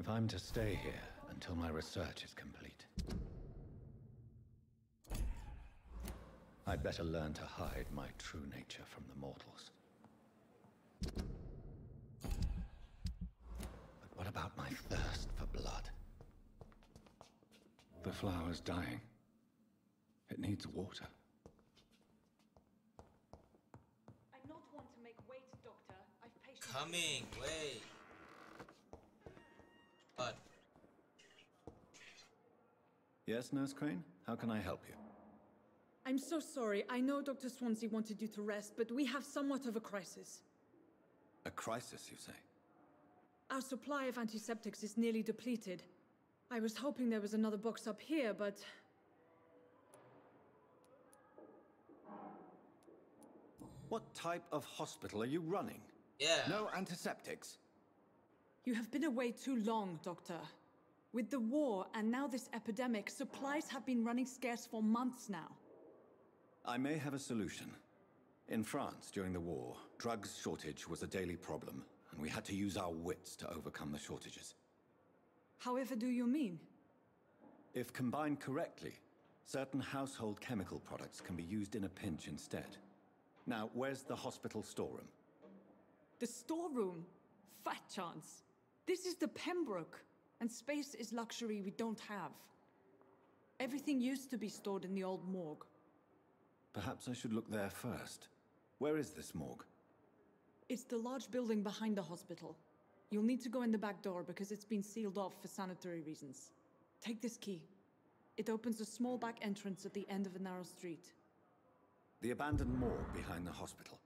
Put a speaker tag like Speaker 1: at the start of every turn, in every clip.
Speaker 1: I'm to stay here until my research is complete, I'd better learn to hide my true nature from the mortals. But what about my thirst for blood? The flower's dying. It needs water.
Speaker 2: I'm not one to make wait, Doctor. I've patiently...
Speaker 3: Coming, wait. But
Speaker 1: Yes, Nurse Crane? How can I help you?
Speaker 2: I'm so sorry. I know Dr. Swansea wanted you to rest, but we have somewhat of a crisis.
Speaker 1: A crisis, you say?
Speaker 2: Our supply of antiseptics is nearly depleted. I was hoping there was another box up here, but...
Speaker 1: What type of hospital are you running?
Speaker 3: yeah.
Speaker 1: No antiseptics?
Speaker 2: You have been away too long, Doctor. With the war and now this epidemic, supplies have been running scarce for months now.
Speaker 1: I may have a solution. In France, during the war, drugs shortage was a daily problem, and we had to use our wits to overcome the shortages.
Speaker 2: However do you mean?
Speaker 1: If combined correctly, certain household chemical products can be used in a pinch instead. Now, where's the hospital storeroom?
Speaker 2: The storeroom? Fat chance. This is the Pembroke, and space is luxury we don't have. Everything used to be stored in the old morgue.
Speaker 1: Perhaps I should look there first. Where is this morgue?
Speaker 2: It's the large building behind the hospital. You'll need to go in the back door because it's been sealed off for sanitary reasons. Take this key. It opens a small back entrance at the end of a narrow street.
Speaker 1: The abandoned morgue behind the hospital.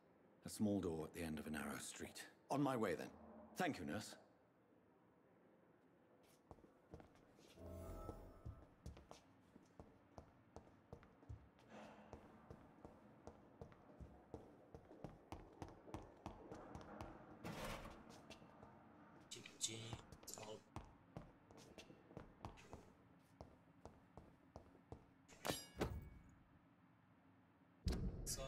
Speaker 1: A small door at the end of a narrow street. On my way then. Thank you, nurse.
Speaker 3: It's all so.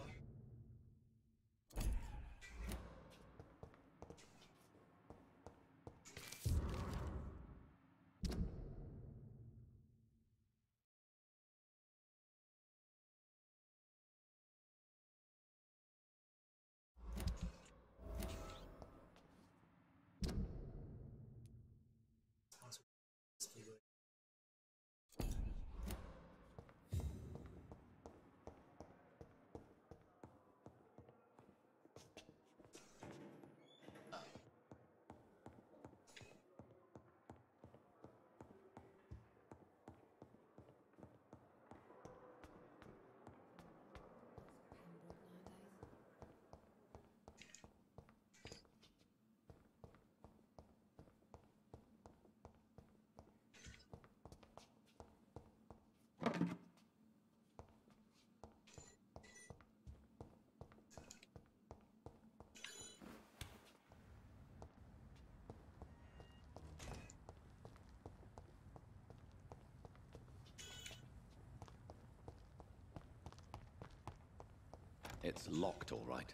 Speaker 1: It's locked, all right.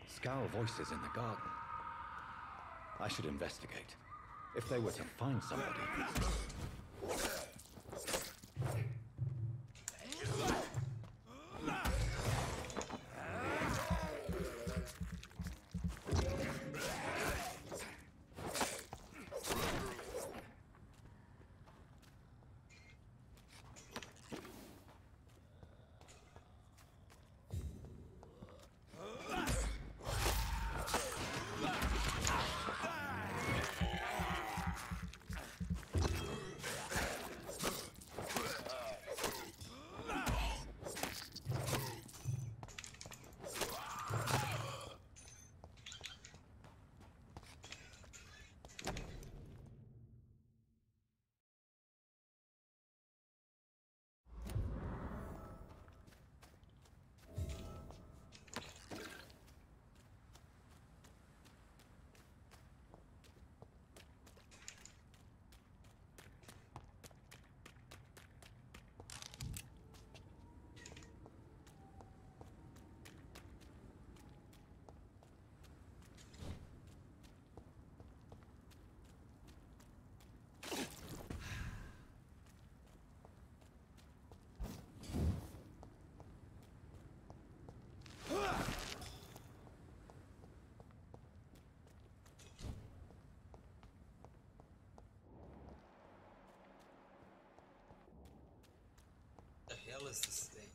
Speaker 1: Scowl voices in the garden. I should investigate. If they were to find somebody...
Speaker 3: is this thing?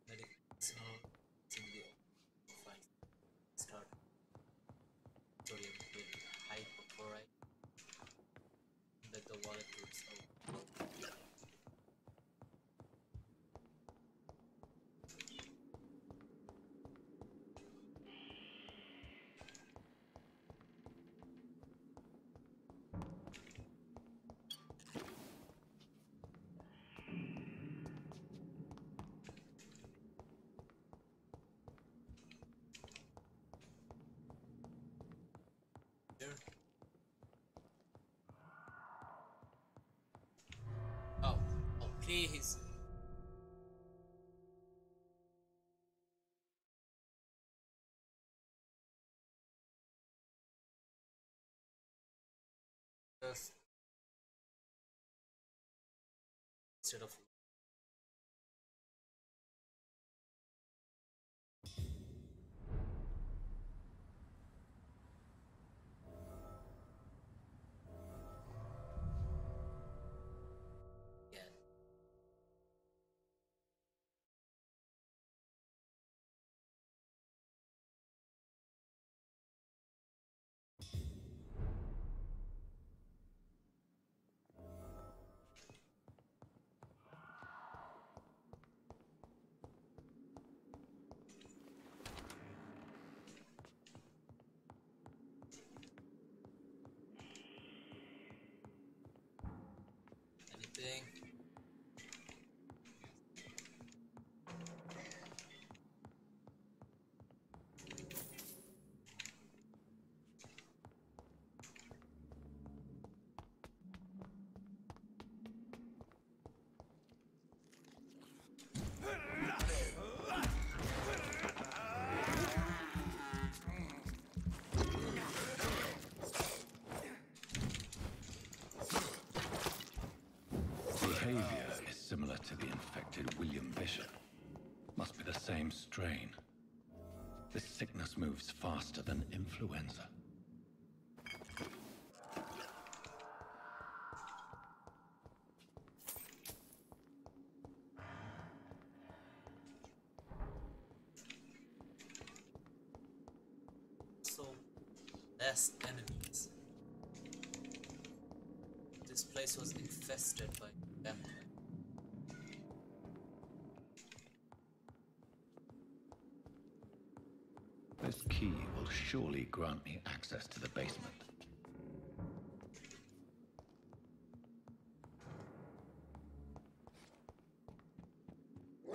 Speaker 3: Medicinal symbiote. Fine. Start. Sodium with hypochlorite. Let the water to itself. There. Oh, oh, please. Just instead of yeah. Anything?
Speaker 1: Behavior is similar to the infected William Bishop. Must be the same strain. This sickness moves faster than influenza.
Speaker 3: So less enemies. This place was infested by them.
Speaker 1: This key will surely grant me access to the basement.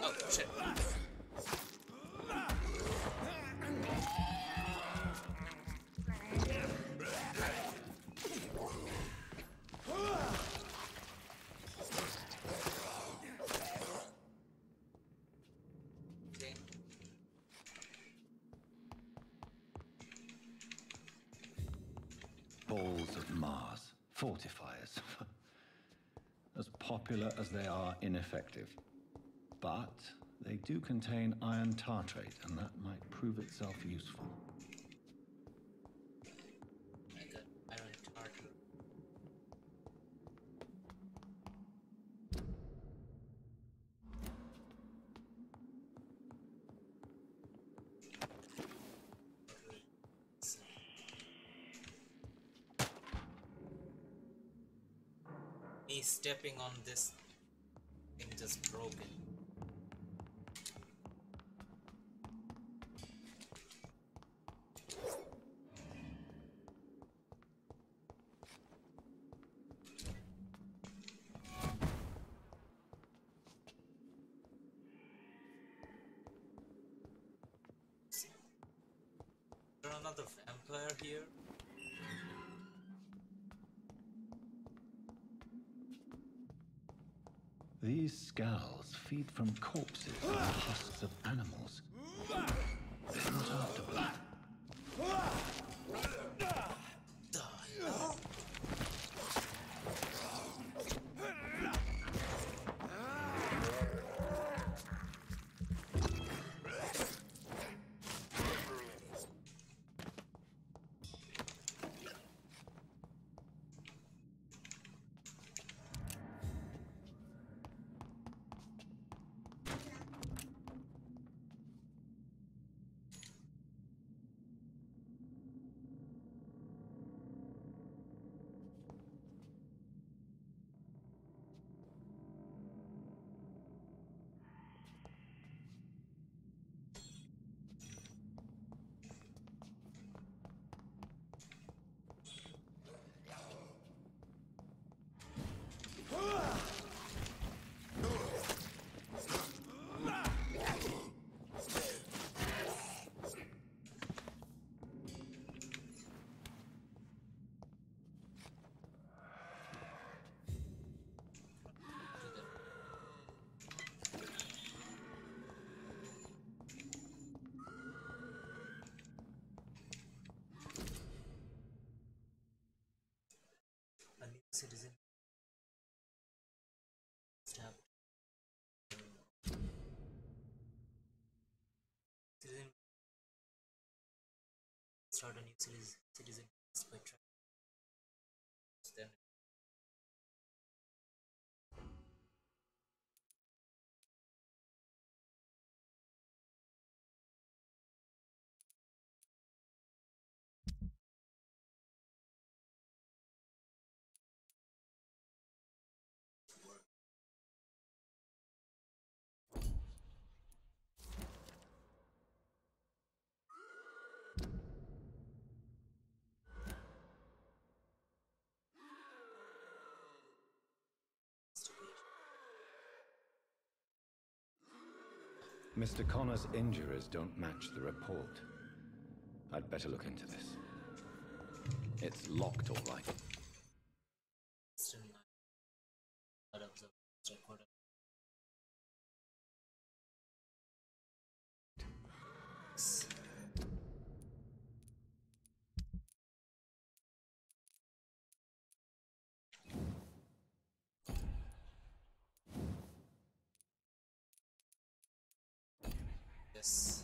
Speaker 3: Oh shit. Okay.
Speaker 1: Balls of Mars, fortifiers. As popular as they are ineffective. But they do contain iron tartrate, and that might prove itself useful.
Speaker 3: I got iron tartar. Me stepping on this thing just broke it. another vampire here?
Speaker 1: These skulls feed from corpses and husks of animals. They're not after blood.
Speaker 3: A new citizen stabbed. Citizen start a new citizen by trying. Then
Speaker 1: Mr. Connor's injuries don't match the report. I'd better look into this. It's locked, all right.
Speaker 3: still not observed record. Yes.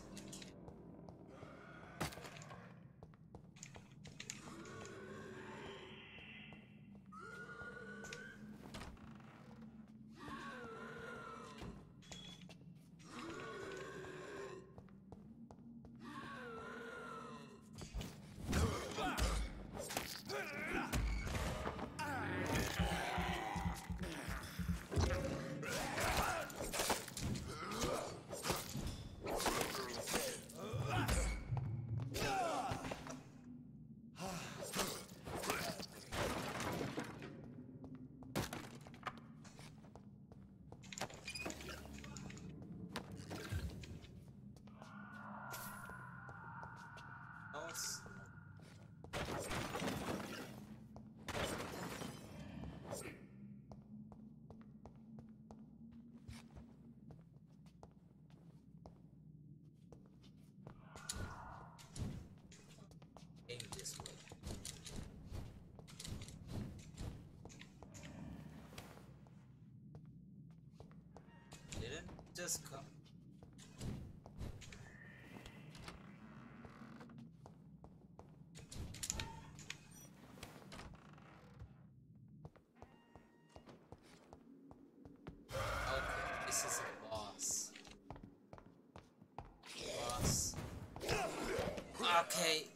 Speaker 3: Aim this way. Didn't just come. Okay, this is a boss. Boss. Okay.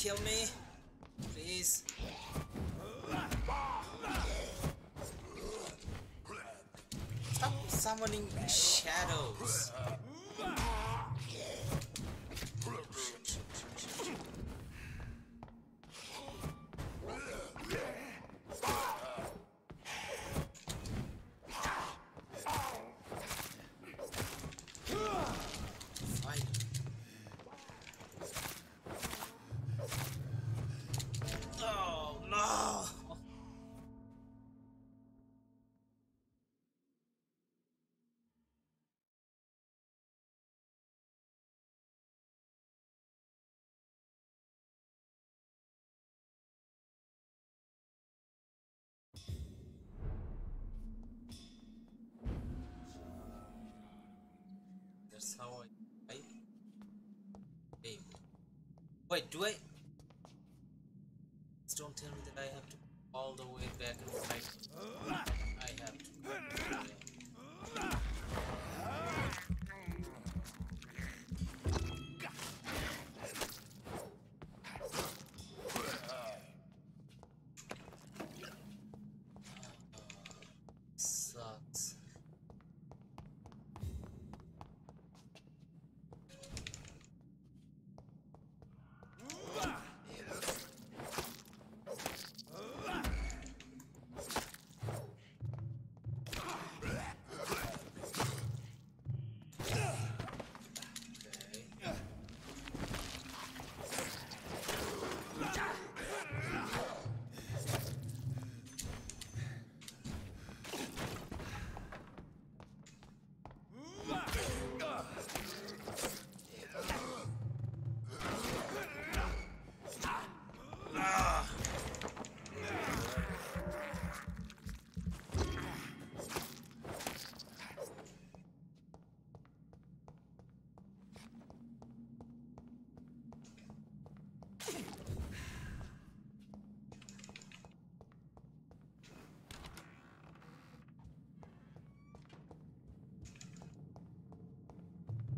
Speaker 3: kill me, please. Stop summoning shadows. Oh no! That's how I aim. Wait, do I? Just don't tell me that I have to go all the way back and fight. I have to. Sucks.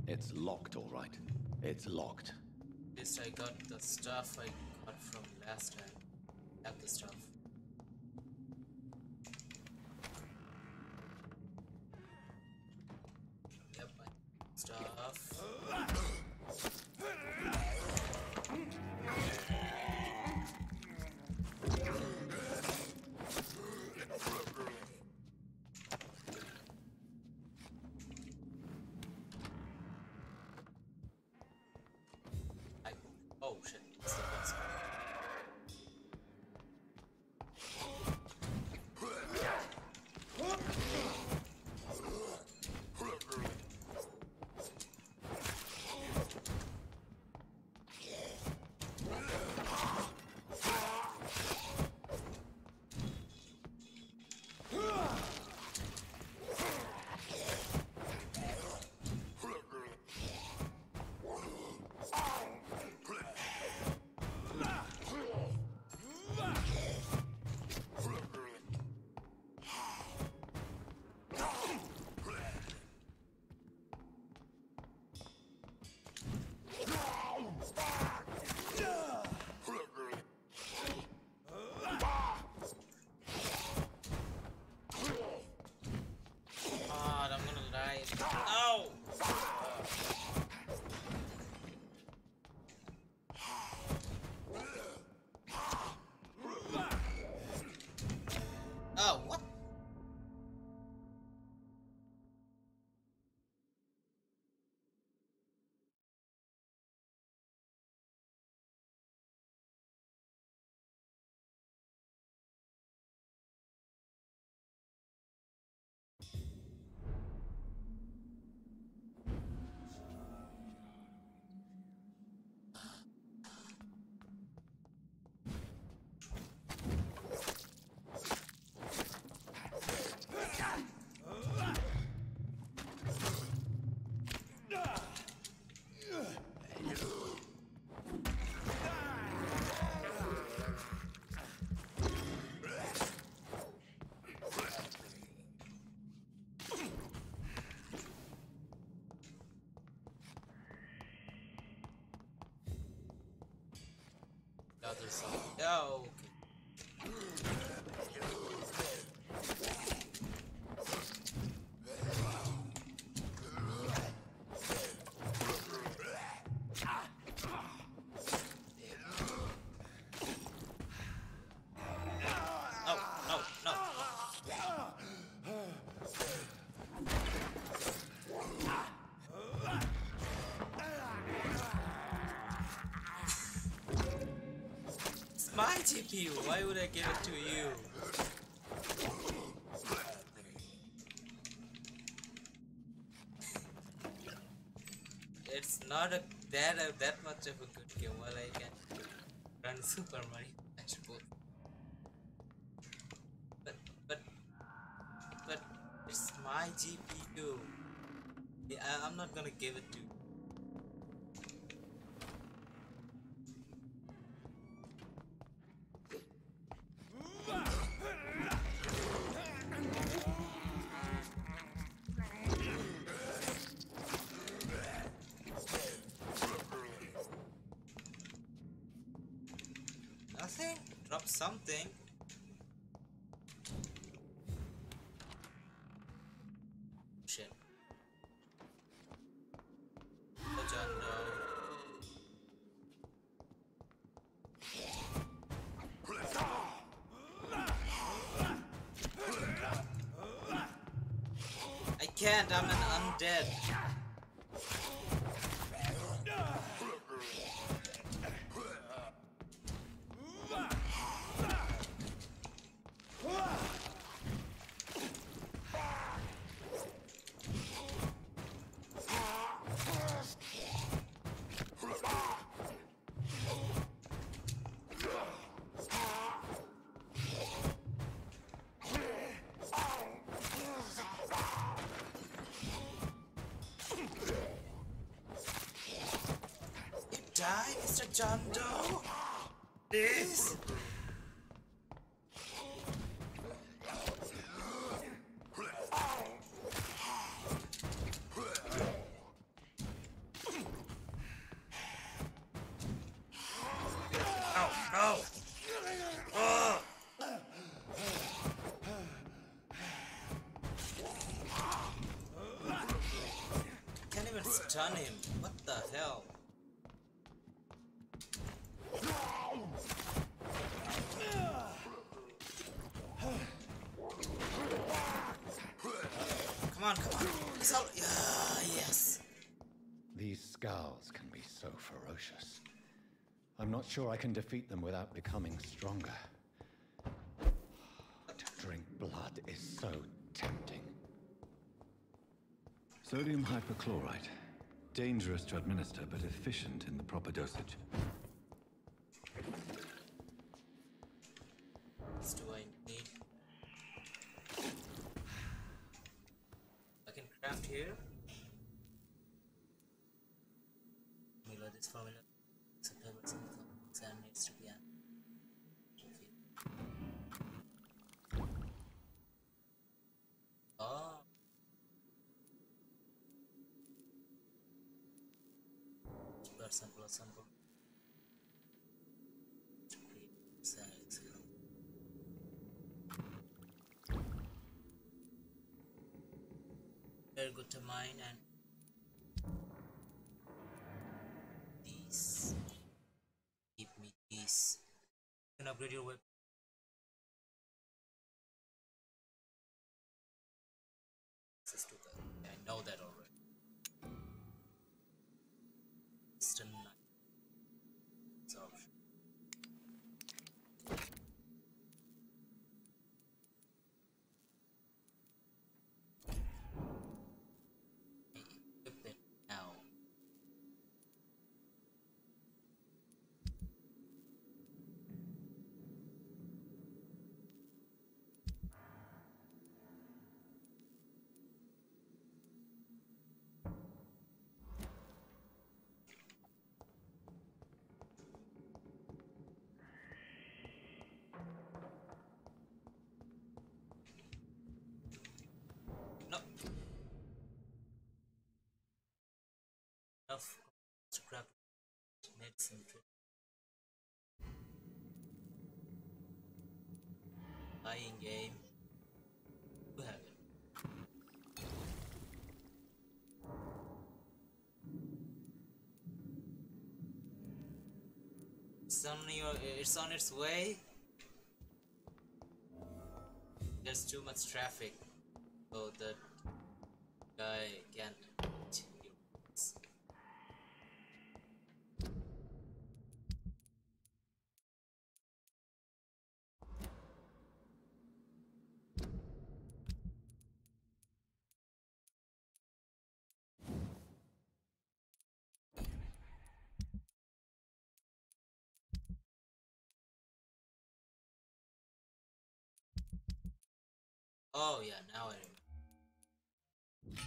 Speaker 1: It's locked, all right. It's locked.
Speaker 3: At least I got the stuff I got from last time. I have the stuff. Yep, I have stuff. Oh shit, it's the boss. other side. Oh, okay. No, no, no. It's my GPU. Why would I give it to you? It's not that much of a good game. Well, I can run Super Mario, I suppose. But but it's my GPU. Yeah, I'm not gonna give it to you. Nothing? Drop something. Shit. Oh, John, no. I can't, I'm an undead. Die, Mr. John Doe? Please? Oh, no! Oh. Can't even stun him. What the hell? Come on, come on. It's all... yes.
Speaker 1: These skulls can be so ferocious. I'm not sure I can defeat them without becoming stronger. To drink blood is so tempting. Sodium hypochlorite. Dangerous to administer, but efficient in the proper dosage.
Speaker 3: What do I need? I can craft here. Formula, this formula. Exam needs to be an. Oh. Blood sample. Very good to mine and these. Give me these. You can upgrade your weapon. Access to that. I know that already. Instant absorption. Equip it now. It's on its way. There's too much traffic, so that guy can't. Oh yeah, now I remember.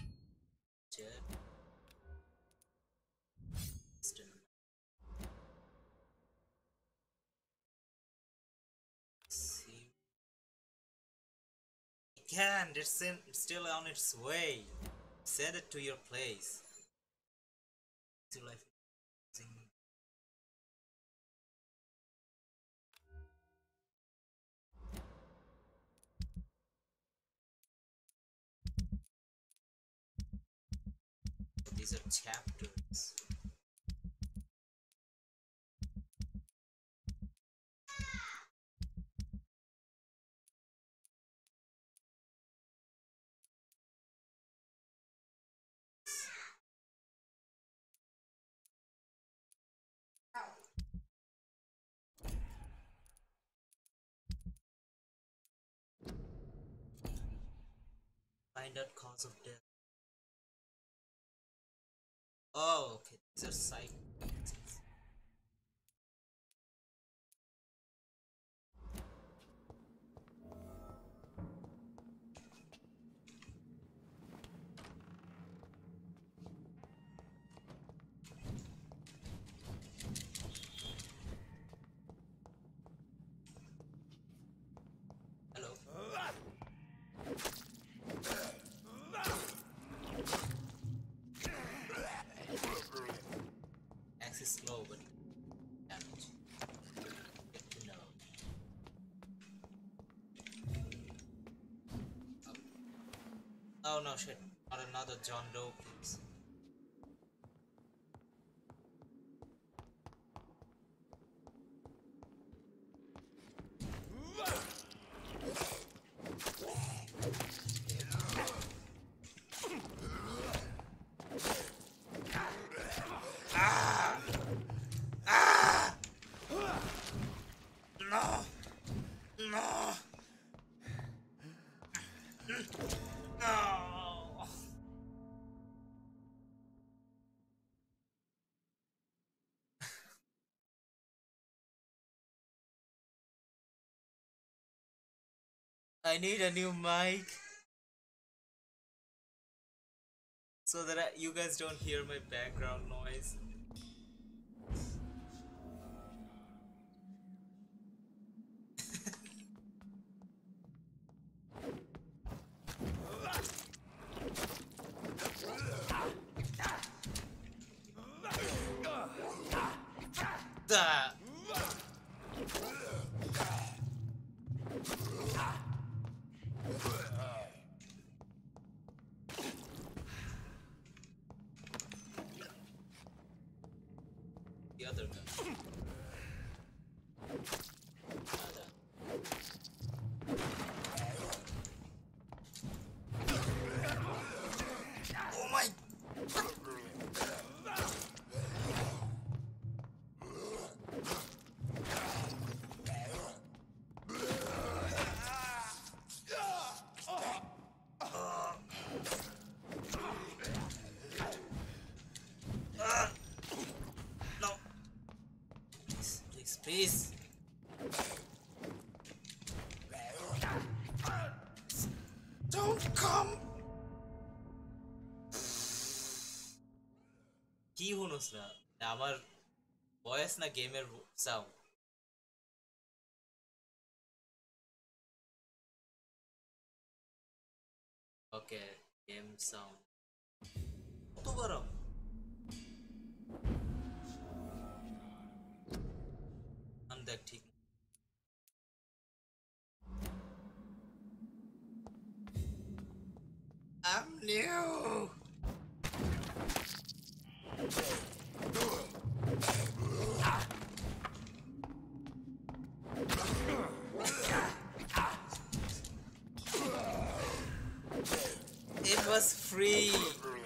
Speaker 3: Jet. See, it can't. It's still on its way. Send it to your place. To life. These are chapters. Find out cause of death. Oh, okay. These are side. Hello. Axe is slow, but damage. Good to know. Oh no, shit. Not another John Doe, please. No! No! No! I need a new mic so that you guys don't hear my background noise. Da. The other guy. Oh my! No! Please, please! Don't come! কি হনস না আমার voice না গেমের sound ওকে game sound কত গরম দেখ ঠিক I'm new. was free.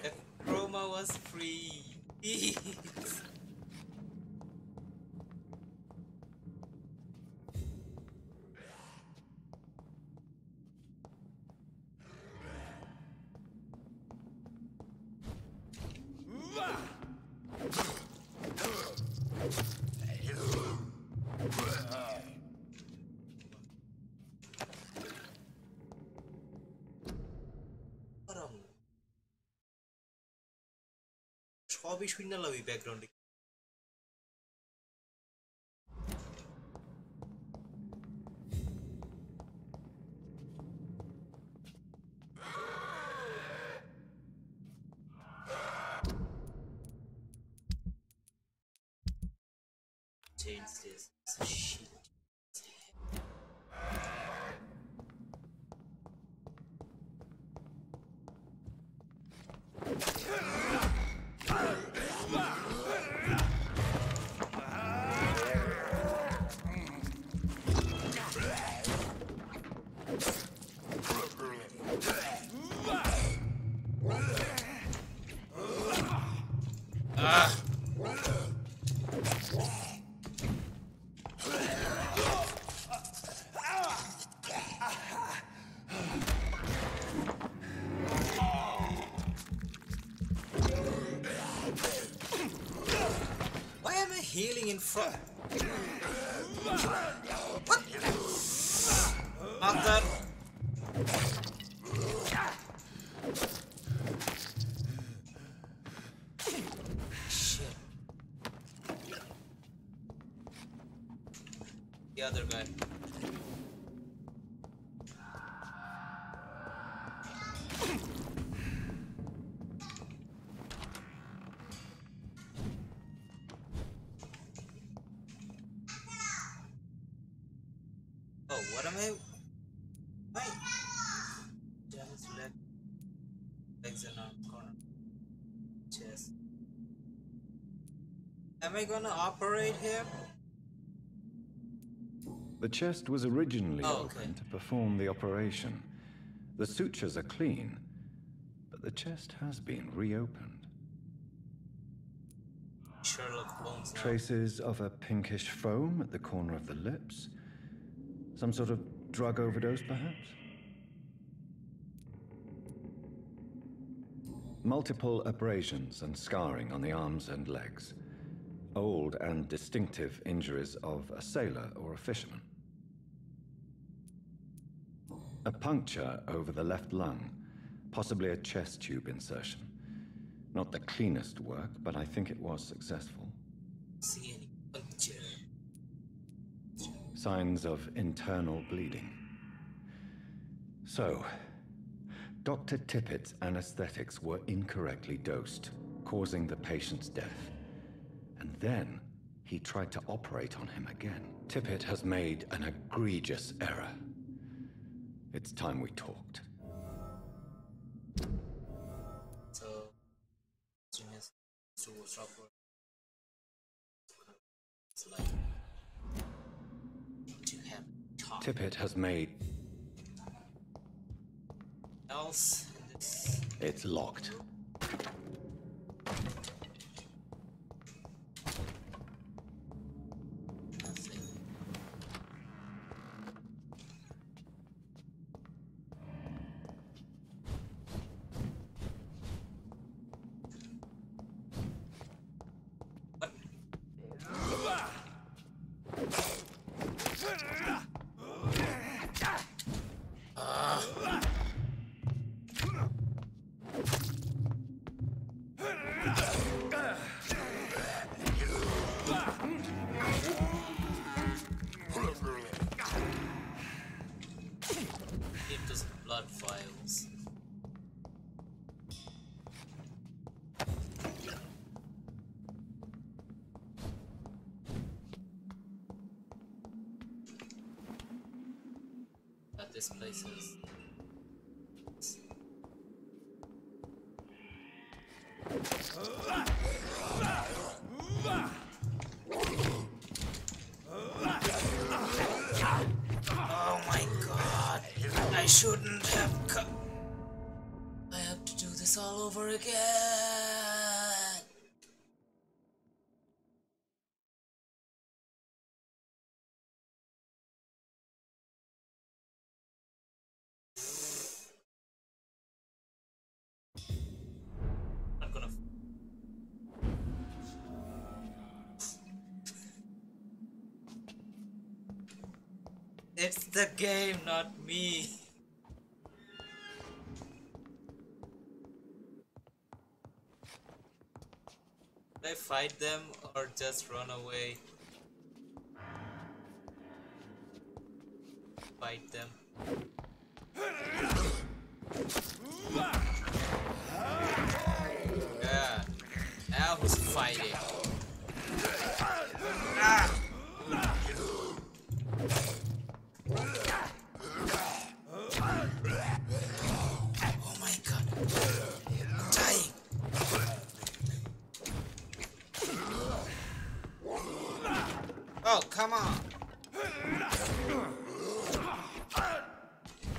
Speaker 3: The chroma was free. Please. সবই শুনে লাভি ব্যাকগ্রাউন্ডে change this shit. Why am I healing in front? What? Mother. Shit. The other guy. Oh, what am I? Why? Just legs and arms corner. Chest. Am I gonna operate here?
Speaker 1: The chest was originally
Speaker 3: Oh, okay.
Speaker 1: open to perform the operation. The sutures are clean, but the chest has been reopened.
Speaker 3: Sherlock Holmes now.
Speaker 1: Traces of a pinkish foam at the corner of the lips. Some sort of drug overdose, perhaps? Multiple abrasions and scarring on the arms and legs. Old and distinctive injuries of a sailor or a fisherman. A puncture over the left lung, possibly a chest tube insertion. Not the cleanest work, but I think it was successful.
Speaker 3: See any puncture?
Speaker 1: Signs of internal bleeding. So, Dr. Tippett's anesthetics were incorrectly dosed, causing the patient's death. And then he tried to operate on him again. Tippett has made an egregious error. It's time we talked.
Speaker 3: So, genius to support. It's like to have talk.
Speaker 1: Tippett has made...
Speaker 3: Else in this.
Speaker 1: It's locked.
Speaker 3: Nothing. Those blood vials. But this place is. Oh my god! I shouldn't have cut. I have to do this all over again. Not gonna. It's the game, not me. Should I fight them or just run away? Fight them. Yeah. Now who's fighting? Ah! Oh my god. I'm dying. Oh, come on.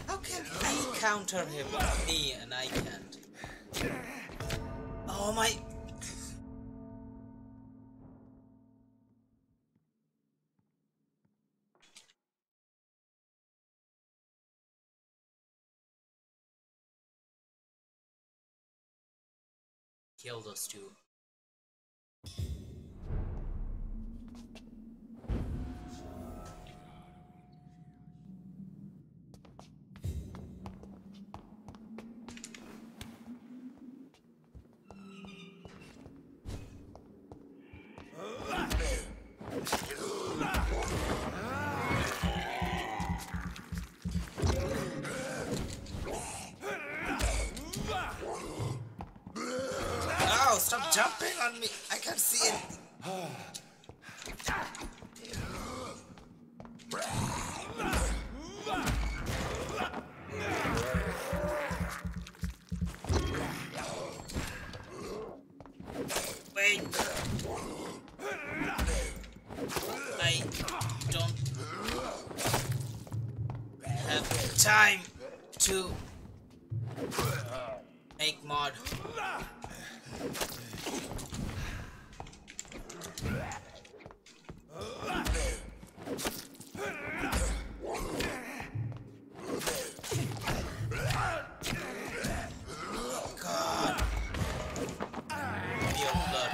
Speaker 3: How can I counter him, me, and I can't? Oh my... Kill those two. Oh, stop jumping on me! I can't see it. Wait. I don't have time to make mod. God. Your blood.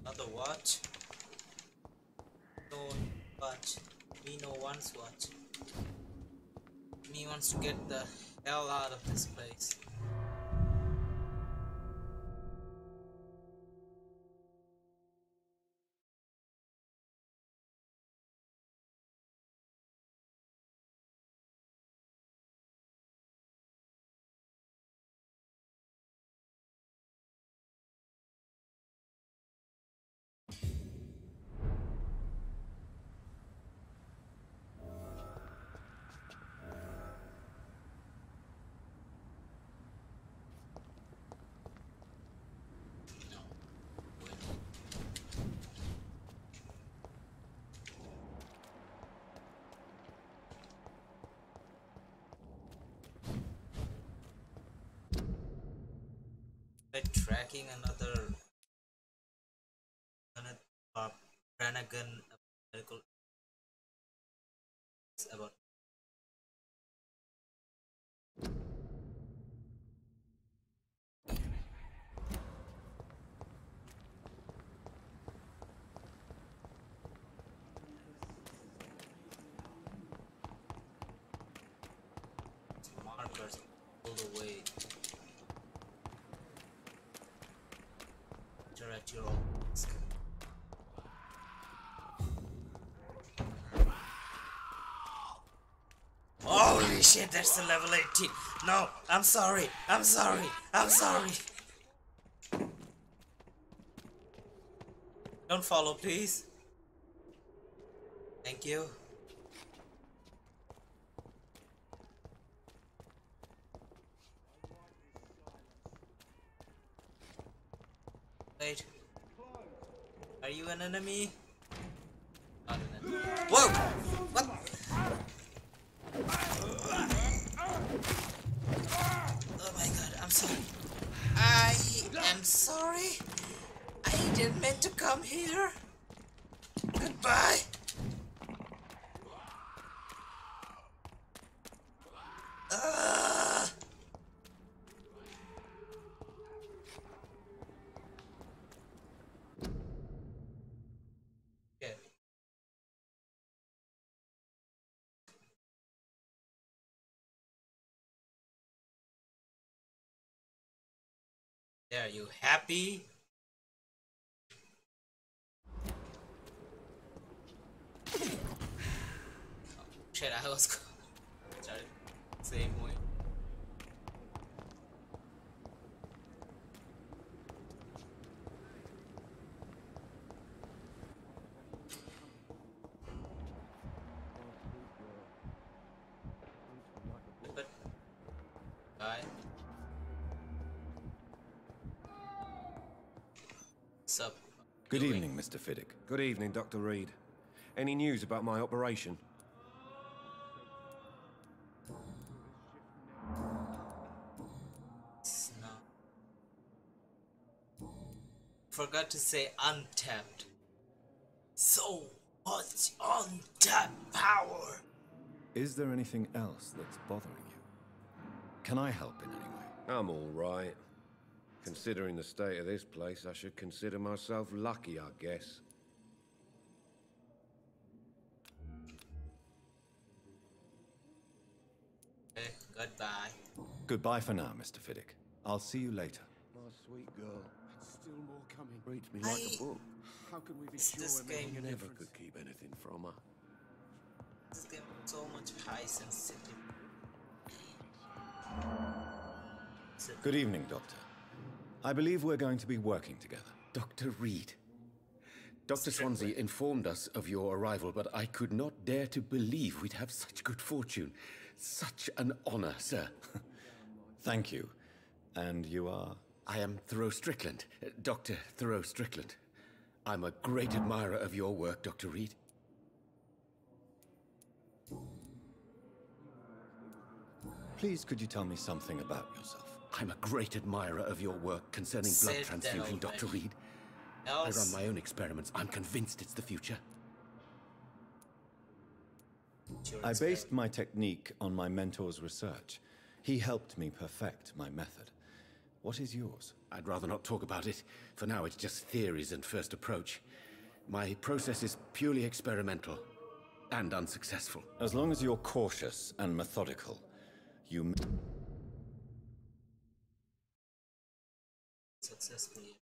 Speaker 3: Another watch. No watch. Me no one's watch. Me wants to get the hell out of this place. Tracking another Brannigan medical about markers all the way. Direct your own. Holy shit, that's the level 18. No, I'm sorry. I'm sorry. I'm sorry. Don't follow, please. Thank you. Wait. Are you an enemy? Not an enemy. Whoa! What? Oh my god, I'm sorry. I am sorry. I didn't mean to come here. Goodbye. Okay. There, you happy? Shit, I was started same way. But bye. Sup?
Speaker 1: Good evening, Mr. Fiddick.
Speaker 4: Good evening, Dr. Reed. Any news about my operation?
Speaker 3: Forgot to say untapped. So much untapped power.
Speaker 1: Is there anything else that's bothering you? Can I help in any way?
Speaker 4: I'm all right. Considering the state of this place, I should consider myself lucky, I guess.
Speaker 3: Okay, goodbye.
Speaker 1: Goodbye for now, Mr. Fiddick. I'll see you later.
Speaker 4: My sweet girl.
Speaker 5: Still more coming.
Speaker 4: Reads me like a book.
Speaker 5: How can we be
Speaker 3: This
Speaker 5: sure we're
Speaker 3: game
Speaker 5: making a
Speaker 4: Never
Speaker 5: difference?
Speaker 4: could keep anything from her.
Speaker 3: This game has so much high sensitivity.
Speaker 1: Good evening, Doctor. I believe we're going to be working together.
Speaker 6: Dr. Reed. Dr. Swansea informed us of your arrival, but I could not dare to believe we'd have such good fortune. Such an honor, sir.
Speaker 1: Thank you. And you are?
Speaker 6: I am Thoreau Strickland, Dr. Thoreau Strickland. I'm a great admirer of your work, Dr. Reed.
Speaker 1: Please, could you tell me something about yourself?
Speaker 6: I'm a great admirer of your work concerning blood
Speaker 3: Sit
Speaker 6: transfusion,
Speaker 3: down,
Speaker 6: Dr.
Speaker 3: man.
Speaker 6: Reed. I run my own experiments. I'm convinced it's the future.
Speaker 1: I based my technique on my mentor's research. He helped me perfect my method. What is yours?
Speaker 6: I'd rather not talk about it. For now, it's just theories and first approach. My process is purely experimental and unsuccessful.
Speaker 1: As long as you're cautious and methodical, you
Speaker 3: Successfully.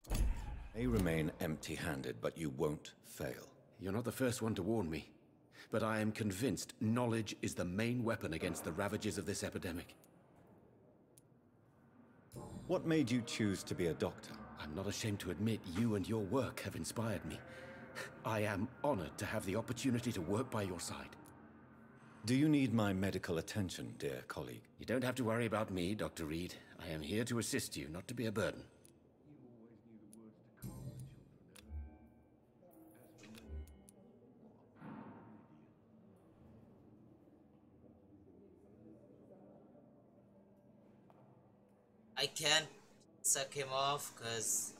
Speaker 1: may remain empty-handed, but you won't fail.
Speaker 6: You're not the first one to warn me, but I am convinced knowledge is the main weapon against the ravages of this epidemic.
Speaker 1: What made you choose to be a doctor?
Speaker 6: I'm not ashamed to admit you and your work have inspired me. I am honored to have the opportunity to work by your side.
Speaker 1: Do you need my medical attention, dear colleague?
Speaker 6: You don't have to worry about me, Dr. Reed. I am here to assist you, not to be a burden.
Speaker 3: I can't suck him off because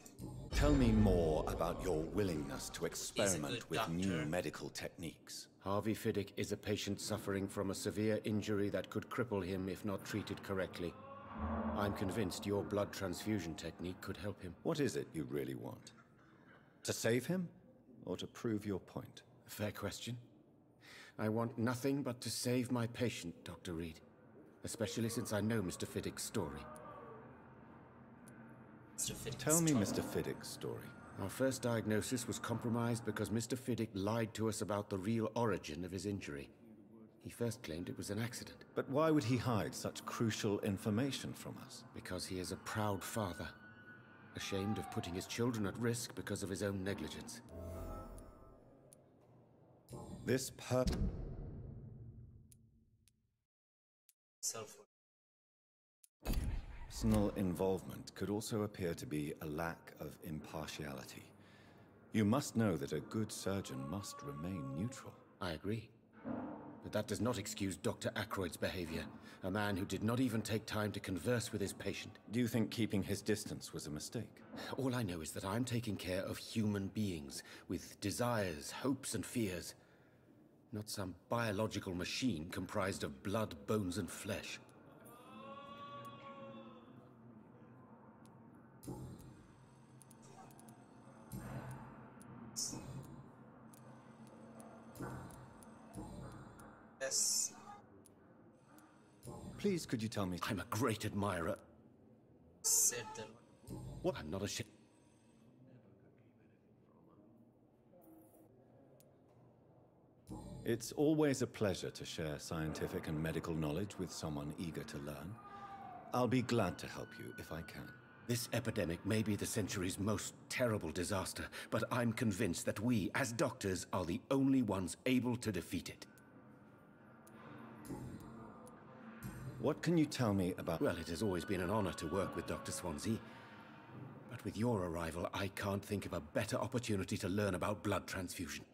Speaker 1: Tell me more about your willingness to experiment
Speaker 3: good
Speaker 1: with new
Speaker 3: doctor.
Speaker 1: medical techniques.
Speaker 6: Harvey Fiddick is a patient suffering from a severe injury that could cripple him if not treated correctly. I'm convinced your blood transfusion technique could help him.
Speaker 1: What is it you really want? To save him, or to prove your point?
Speaker 6: Fair question. I want nothing but to save my patient, Dr. Reed. Especially since I know Mr. Fiddick's story.
Speaker 3: Mr. Fiddick's
Speaker 1: Tell me
Speaker 3: trouble.
Speaker 1: Mr. Fiddick's story.
Speaker 6: Our first diagnosis was compromised because Mr. Fiddick lied to us about the real origin of his injury. He first claimed it was an accident.
Speaker 1: But why would he hide such crucial information from us?
Speaker 6: Because he is a proud father, ashamed of putting his children at risk because of his own negligence.
Speaker 1: This
Speaker 3: Self.
Speaker 1: personal involvement could also appear to be a lack of impartiality. You must know that a good surgeon must remain neutral.
Speaker 6: I agree. But that does not excuse Dr. Ackroyd's behavior. A man who did not even take time to converse with his patient.
Speaker 1: Do you think keeping his distance was a mistake?
Speaker 6: All I know is that I'm taking care of human beings with desires, hopes, and fears. Not some biological machine comprised of blood, bones, and flesh.
Speaker 3: Yes.
Speaker 1: Please, could you tell me?
Speaker 6: I'm a great admirer.
Speaker 3: Said the
Speaker 6: What? I'm not ashamed.
Speaker 1: It's always a pleasure to share scientific and medical knowledge with someone eager to learn. I'll be glad to help you if I can.
Speaker 6: This epidemic may be the century's most terrible disaster, but I'm convinced that we, as doctors, are the only ones able to defeat it.
Speaker 1: What can you tell me about...
Speaker 6: Well, it has always been an honor to work with Dr. Swansea. But with your arrival, I can't think of a better opportunity to learn about blood transfusion.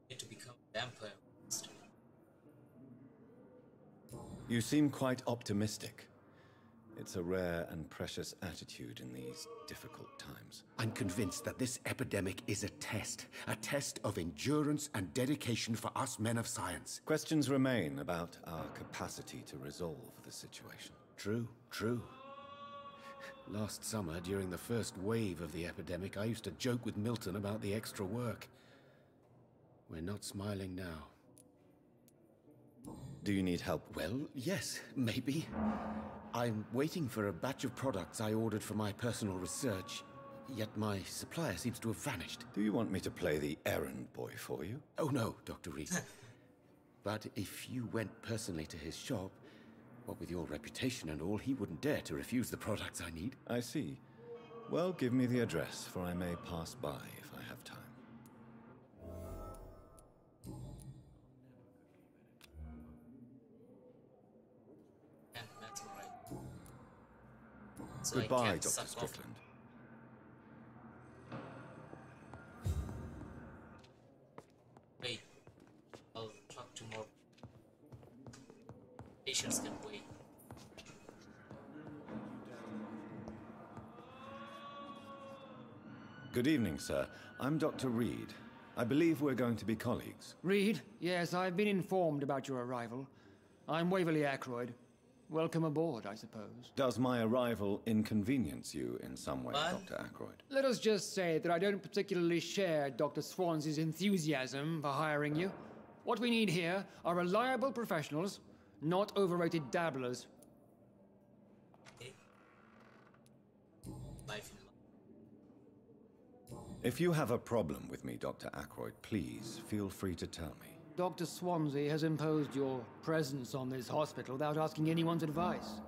Speaker 3: need to become a vampire.
Speaker 1: You seem quite optimistic. It's a rare and precious attitude in these difficult times.
Speaker 6: I'm convinced that this epidemic is a test of endurance and dedication for us men of science.
Speaker 1: Questions remain about our capacity to resolve the situation.
Speaker 6: True, true. Last summer, during the first wave of the epidemic, I used to joke with Milton about the extra work. We're not smiling now.
Speaker 1: Do you need help?
Speaker 6: Well, yes, maybe. I'm waiting for a batch of products I ordered for my personal research, yet my supplier seems to have vanished.
Speaker 1: Do you want me to play the errand boy for you?
Speaker 6: Oh no, Dr. Reed. But if you went personally to his shop, what with your reputation and all, he wouldn't dare to refuse the products I need.
Speaker 1: I see. Well, give me the address, for I may pass by if I have time.
Speaker 3: And that's right. So
Speaker 1: Goodbye,
Speaker 3: can't
Speaker 1: Dr.
Speaker 3: suck off.
Speaker 1: Strickland.
Speaker 3: Wait. I'll talk to more patients can wait.
Speaker 1: Good evening, sir. I'm Dr. Reed. I believe we're going to be colleagues.
Speaker 7: Reed? Yes, I've been informed about your arrival. I'm Waverly Ackroyd. Welcome aboard, I suppose.
Speaker 1: Does my arrival inconvenience you in some way,
Speaker 3: What?
Speaker 1: Dr. Ackroyd?
Speaker 7: Let us just say that I don't particularly share Dr. Swansea's enthusiasm for hiring you. What we need here are reliable professionals, not overrated dabblers.
Speaker 3: Okay. Life in
Speaker 1: If you have a problem with me, Dr. Ackroyd, please feel free to tell me.
Speaker 7: Dr. Swansea has imposed your presence on this hospital without asking anyone's advice.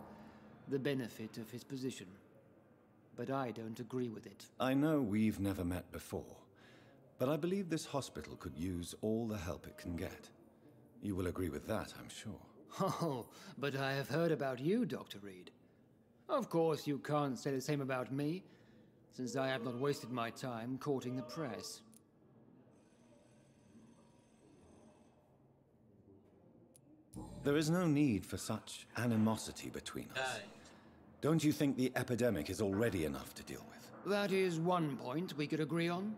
Speaker 7: The benefit of his position. But I don't agree with it.
Speaker 1: I know we've never met before, but I believe this hospital could use all the help it can get. You will agree with that, I'm sure.
Speaker 7: Oh, but I have heard about you, Dr. Reed. Of course, you can't say the same about me, since I have not wasted my time courting the press.
Speaker 1: There is no need for such animosity between us.
Speaker 3: Right.
Speaker 1: Don't you think the epidemic is already enough to deal with?
Speaker 7: That is one point we could agree on.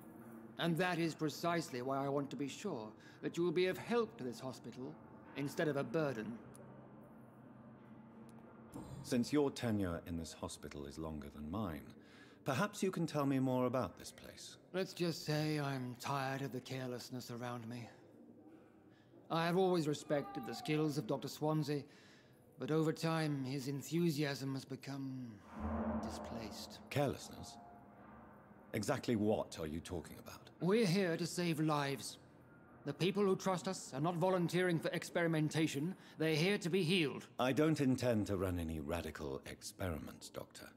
Speaker 7: And that is precisely why I want to be sure that you will be of help to this hospital instead of a burden.
Speaker 1: Since your tenure in this hospital is longer than mine, perhaps you can tell me more about this place.
Speaker 7: Let's just say I'm tired of the carelessness around me. I have always respected the skills of Dr. Swansea, but over time his enthusiasm has become displaced.
Speaker 1: Carelessness? Exactly what are you talking about?
Speaker 7: We're here to save lives. The people who trust us are not volunteering for experimentation. They're here to be healed.
Speaker 1: I don't intend to run any radical experiments, Doctor.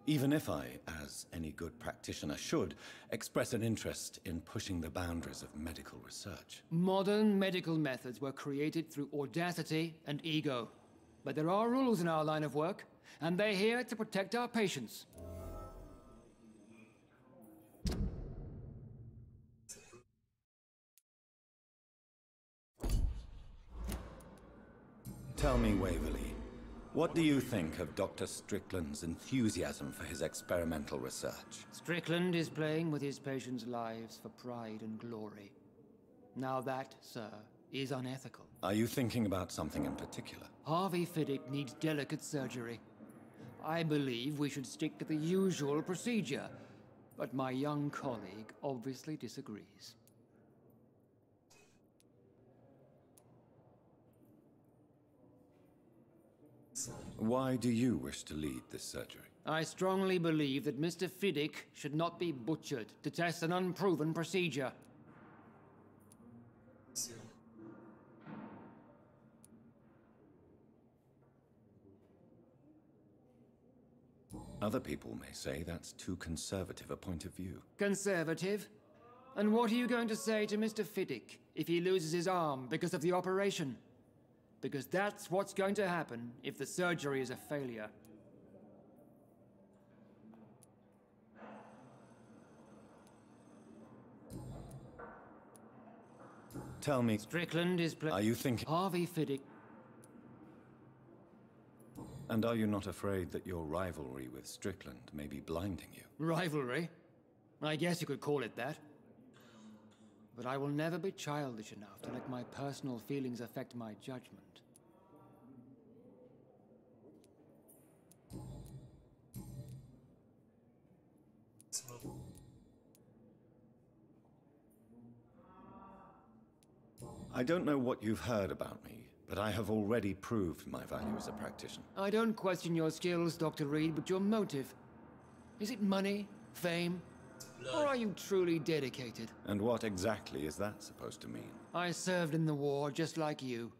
Speaker 1: Even if I, as any good practitioner should, express an interest in pushing the boundaries of medical research.
Speaker 7: Modern medical methods were created through audacity and ego. But there are rules in our line of work, and they're here to protect our patients.
Speaker 1: Tell me, Waverly, what do you think of Dr. Strickland's enthusiasm for his experimental research?
Speaker 7: Strickland is playing with his patients' lives for pride and glory. Now that, sir, is unethical.
Speaker 1: Are you thinking about something in particular?
Speaker 7: Harvey Fiddick needs delicate surgery. I believe we should stick to the usual procedure, but my young colleague obviously disagrees.
Speaker 1: Why do you wish to lead this surgery?
Speaker 7: I strongly believe that Mr. Fiddick should not be butchered to test an unproven procedure.
Speaker 1: Other people may say that's too conservative a point of view.
Speaker 7: Conservative? And what are you going to say to Mr. Fiddick if he loses his arm because of the operation? Because that's what's going to happen if the surgery is a failure.
Speaker 1: Tell me,
Speaker 7: Strickland is
Speaker 1: are you thinking...
Speaker 7: Harvey Fiddick.
Speaker 1: And are you not afraid that your rivalry with Strickland may be blinding you?
Speaker 7: Rivalry? I guess you could call it that. But I will never be childish enough to let my personal feelings affect my judgment.
Speaker 1: I don't know what you've heard about me, but I have already proved my value as a practitioner.
Speaker 7: I don't question your skills, Dr. Reed, but your motive. Is it money, fame, or are you truly dedicated?
Speaker 1: And what exactly is that supposed to mean?
Speaker 7: I served in the war just like you.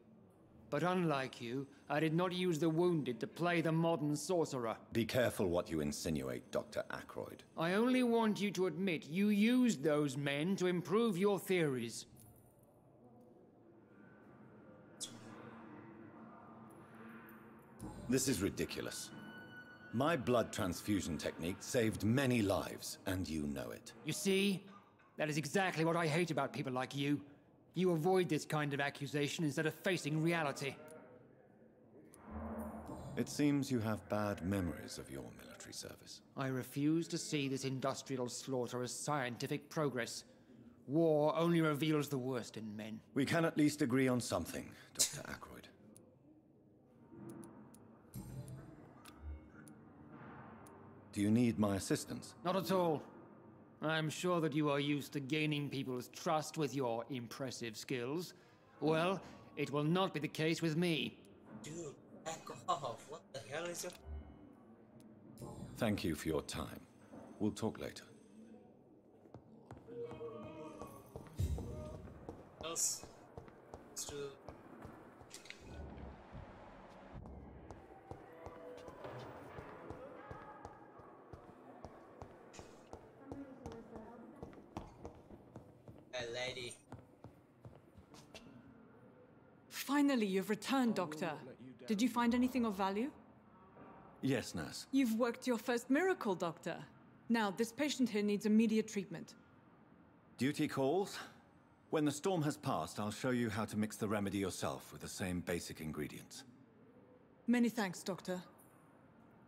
Speaker 7: But unlike you, I did not use the wounded to play the modern sorcerer.
Speaker 1: Be careful what you insinuate, Dr. Ackroyd.
Speaker 7: I only want you to admit you used those men to improve your theories.
Speaker 1: This is ridiculous. My blood transfusion technique saved many lives, and you know it.
Speaker 7: You see? That is exactly what I hate about people like you. You avoid this kind of accusation instead of facing reality.
Speaker 1: It seems you have bad memories of your military service.
Speaker 7: I refuse to see this industrial slaughter as scientific progress. War only reveals the worst in men.
Speaker 1: We can at least agree on something, Dr. Ackroyd. Do you need my assistance?
Speaker 7: Not at all. I'm sure that you are used to gaining people's trust with your impressive skills. Well, it will not be the case with me.
Speaker 3: Dude, back off. What the hell is your...
Speaker 1: Thank you for your time. We'll talk later.
Speaker 3: else? Let's do... A lady.
Speaker 2: Finally, you've returned, Doctor. Did you find anything of value?
Speaker 1: Yes, nurse.
Speaker 2: You've worked your first miracle, Doctor. Now, this patient here needs immediate treatment.
Speaker 1: Duty calls. When the storm has passed, I'll show you how to mix the remedy yourself with the same basic ingredients.
Speaker 2: Many thanks, Doctor.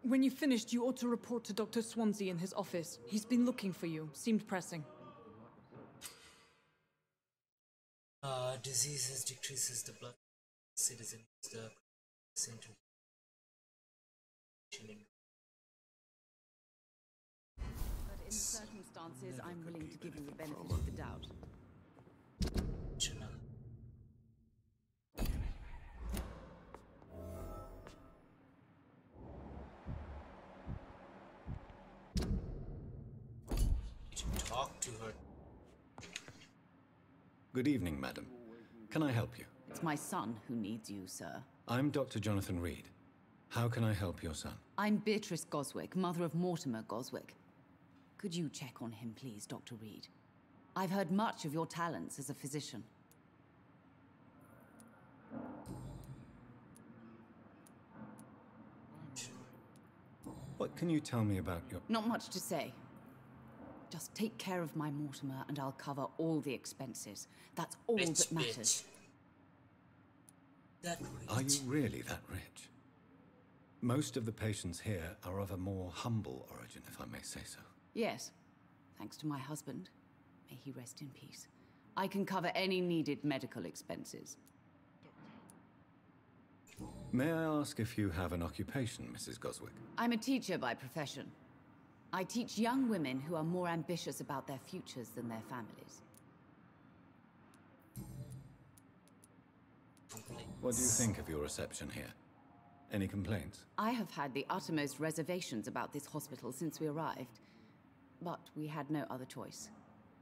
Speaker 2: When you've finished, you ought to report to Dr. Swansea in his office. He's been looking for you. Seemed pressing.
Speaker 3: Diseases decreases the blood citizens the symptom.
Speaker 8: But in the circumstances, I'm willing to give you the benefit of the doubt.
Speaker 3: Talk to her.
Speaker 1: Good evening, madam. Can I help you?
Speaker 8: It's my son who needs you, sir.
Speaker 1: I'm Dr. Jonathan Reed. How can I help your son?
Speaker 8: I'm Beatrice Goswick, mother of Mortimer Goswick. Could you check on him, please, Dr. Reed? I've heard much of your talents as a physician.
Speaker 1: What can you tell me about your...
Speaker 8: Not much to say. Just take care of my Mortimer and I'll cover all the expenses. That's all
Speaker 3: Rich
Speaker 8: that matters.
Speaker 3: bitch. That
Speaker 1: Are
Speaker 3: rich.
Speaker 1: you really that rich? Most of the patients here are of a more humble origin, if I may say so.
Speaker 8: Yes. Thanks to my husband. May he rest in peace. I can cover any needed medical expenses.
Speaker 1: May I ask if you have an occupation, Mrs. Goswick?
Speaker 8: I'm a teacher by profession. I teach young women who are more ambitious about their futures than their families.
Speaker 1: What do you think of your reception here? Any complaints?
Speaker 8: I have had the uttermost reservations about this hospital since we arrived. But we had no other choice,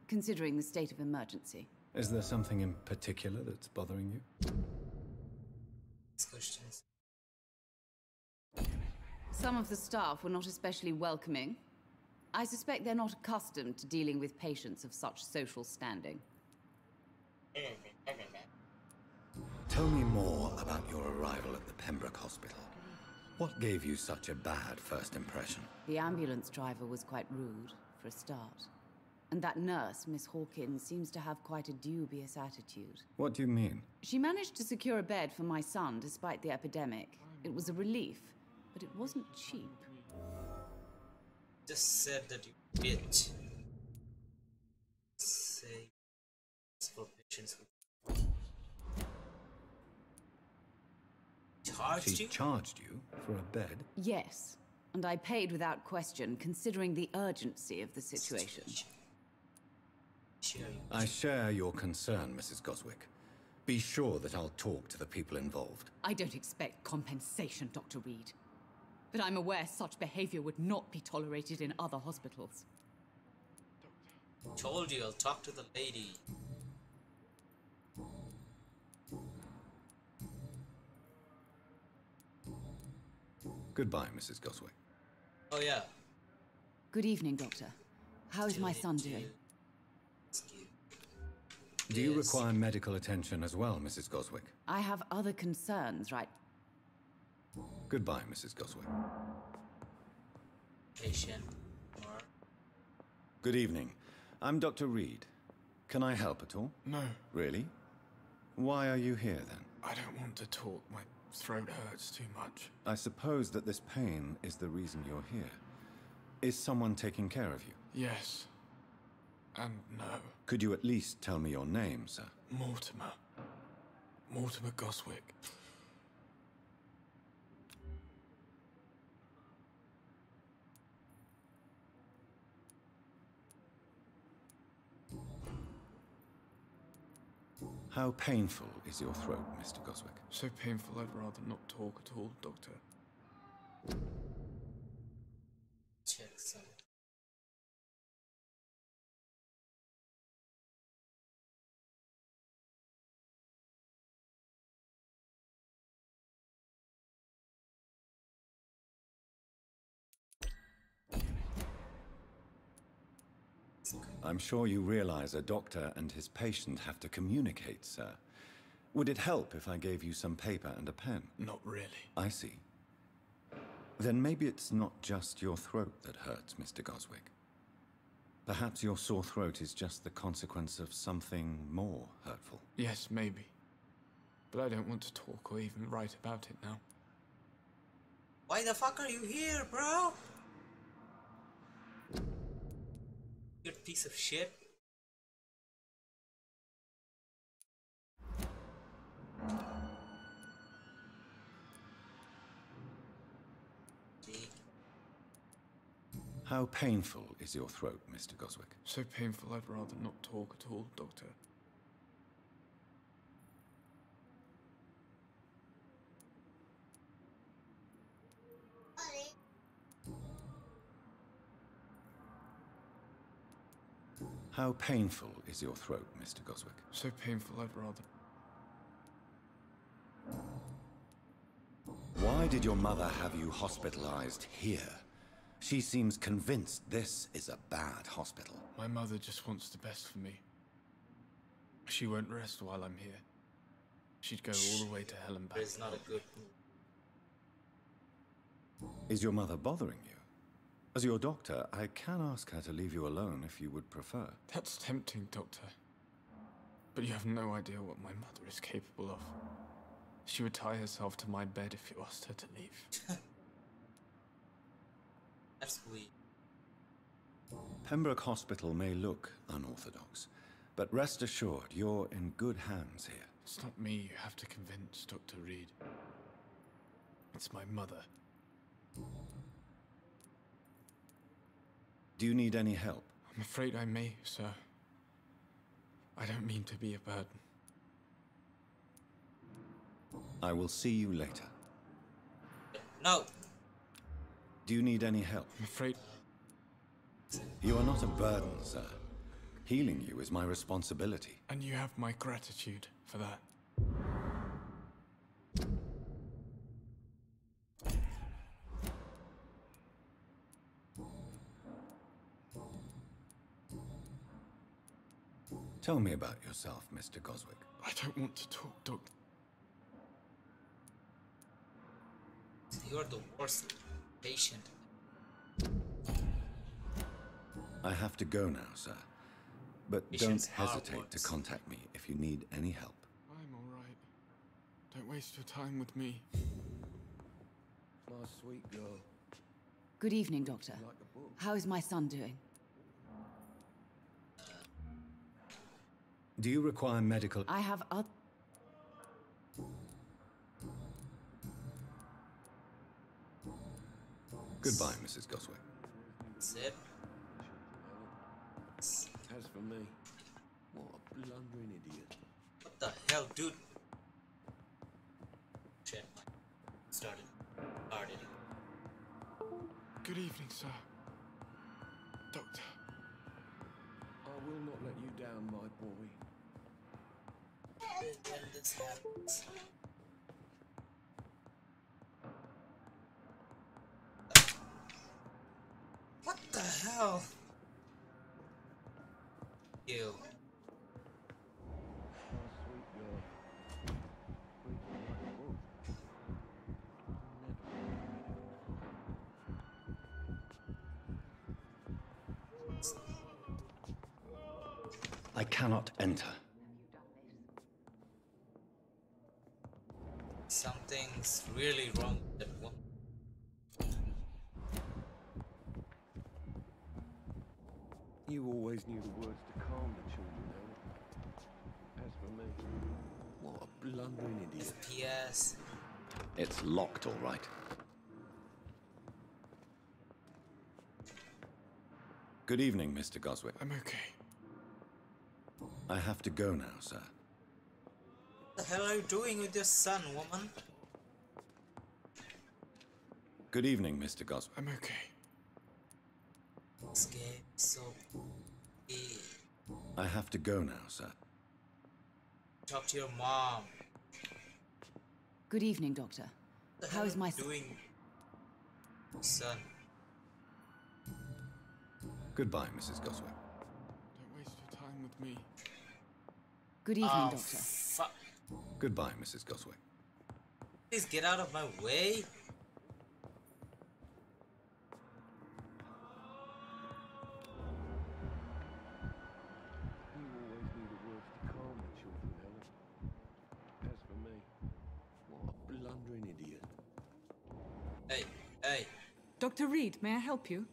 Speaker 8: considering the state of emergency.
Speaker 1: Is there something in particular that's bothering you?
Speaker 3: Questions.
Speaker 8: Some of the staff were not especially welcoming. I suspect they're not accustomed to dealing with patients of such social standing.
Speaker 1: Tell me more about your arrival at the Pembroke Hospital. What gave you such a bad first impression?
Speaker 8: The ambulance driver was quite rude, for a start. And that nurse, Miss Hawkins, seems to have quite a dubious attitude.
Speaker 1: What do you mean?
Speaker 8: She managed to secure a bed for my son despite the epidemic. It was a relief, but it wasn't cheap.
Speaker 3: Just said that you bitch. Say it's for patients with charged
Speaker 1: She
Speaker 3: you?
Speaker 1: charged you for a bed?
Speaker 8: Yes, and I paid without question, considering the urgency of the situation.
Speaker 3: Sure.
Speaker 1: I share your concern, Mrs. Goswick. Be sure that I'll talk to the people involved.
Speaker 8: I don't expect compensation, Dr. Reed. But I'm aware such behavior would not be tolerated in other hospitals.
Speaker 3: Told you I'll talk to the lady.
Speaker 1: Goodbye, Mrs. Goswick.
Speaker 3: Oh yeah.
Speaker 8: Good evening, Doctor. How is my son doing?
Speaker 1: Do you
Speaker 3: Yes.
Speaker 1: require medical attention as well, Mrs. Goswick?
Speaker 8: I have other concerns, right?
Speaker 1: Goodbye, Mrs. Goswick.
Speaker 3: Patient or
Speaker 1: Good evening. I'm Dr. Reed. Can I help at all?
Speaker 5: No,
Speaker 1: Really? Why are you here then?
Speaker 5: I don't want to talk. My throat hurts too much.
Speaker 1: I suppose that this pain is the reason you're here. Is someone taking care of you?
Speaker 5: Yes. And no.
Speaker 1: Could you at least tell me your name, sir?
Speaker 5: Mortimer. Mortimer Goswick.
Speaker 1: How painful is your throat, Mr. Goswick?
Speaker 5: So painful I'd rather not talk at all, Doctor.
Speaker 3: check some.
Speaker 1: I'm sure you realize a doctor and his patient have to communicate, sir. Would it help if I gave you some paper and a pen?
Speaker 5: Not really.
Speaker 1: I see. Then maybe it's not just your throat that hurts, Mr. Goswick. Perhaps your sore throat is just the consequence of something more hurtful.
Speaker 5: Yes, maybe. But I don't want to talk or even write about it now.
Speaker 3: Why the fuck are you here, bro? You piece of shit.
Speaker 1: How painful is your throat, Mr. Goswick?
Speaker 5: So painful I'd rather not talk at all, Doctor.
Speaker 1: How painful is your throat, Mr. Goswick?
Speaker 5: So painful I'd rather...
Speaker 1: Why did your mother have you hospitalized here? She seems convinced this is a bad hospital.
Speaker 5: My mother just wants the best for me. She won't rest while I'm here. She'd go all the way to hell and back.
Speaker 3: It's not a good move.
Speaker 1: Is your mother bothering you? As your doctor, I can ask her to leave you alone if you would prefer.
Speaker 5: That's tempting, Doctor. But you have no idea what my mother is capable of. She would tie herself to my bed if you asked her to leave.
Speaker 3: That's weird.
Speaker 1: Pembroke Hospital may look unorthodox, but rest assured, you're in good hands here.
Speaker 5: It's not me you have to convince, Dr. Reed. It's my mother.
Speaker 1: Do you need any help?
Speaker 5: I'm afraid I may, sir. I don't mean to be a burden.
Speaker 1: I will see you later.
Speaker 3: No.
Speaker 1: Do you need any help?
Speaker 5: I'm afraid...
Speaker 1: You are not a burden, sir. Healing you is my responsibility.
Speaker 5: And you have my gratitude for that.
Speaker 1: Tell me about yourself, Mr. Goswick.
Speaker 5: I don't want to talk, Doctor.
Speaker 3: You're the worst patient.
Speaker 1: I have to go now, sir. But
Speaker 3: Patients
Speaker 1: don't
Speaker 3: are
Speaker 1: hesitate to
Speaker 3: worse.
Speaker 1: contact me if you need any help.
Speaker 5: I'm all right. Don't waste your time with me.
Speaker 4: My sweet girl.
Speaker 8: Good evening, Doctor.
Speaker 4: Like a book.
Speaker 8: How is my son doing?
Speaker 1: Do you require medical...
Speaker 8: I have other...
Speaker 1: Goodbye, Mrs. Goswick.
Speaker 3: That's it.
Speaker 4: As for me, what a blundering idiot.
Speaker 3: What the hell, dude? Shit. Started.
Speaker 5: Good evening, sir. Doctor.
Speaker 4: I will not let you down, my boy.
Speaker 3: When this happens. What the hell? You.
Speaker 1: I cannot enter.
Speaker 3: Something's really wrong with that one.
Speaker 4: You always knew the words to calm the children, Ellen. As for me, what a blundering idiot.
Speaker 3: FPS.
Speaker 1: It's locked, all right. Good evening, Mr. Goswick.
Speaker 5: I'm okay.
Speaker 1: I have to go now, sir.
Speaker 3: What the hell are you doing with your son, woman?
Speaker 1: Good evening, Mr. Goswick.
Speaker 5: I'm okay.
Speaker 3: This game is so...
Speaker 1: I have to go now, sir.
Speaker 3: Talk to your mom.
Speaker 8: Good evening, Doctor.
Speaker 3: What the
Speaker 8: How
Speaker 3: hell
Speaker 8: is my
Speaker 3: are you
Speaker 8: son?
Speaker 3: doing, son?
Speaker 1: Goodbye, Mrs. Goswick.
Speaker 5: Don't waste your time with me.
Speaker 8: Good evening,
Speaker 3: Oh,
Speaker 8: Doctor.
Speaker 3: fuck.
Speaker 1: Goodbye, Mrs. Goswick.
Speaker 3: Please get out of my way.
Speaker 4: You always knew the words to calm the children, Ellen. As for me, what a blundering idiot.
Speaker 3: Hey, hey.
Speaker 2: Dr. Reed, may I help you?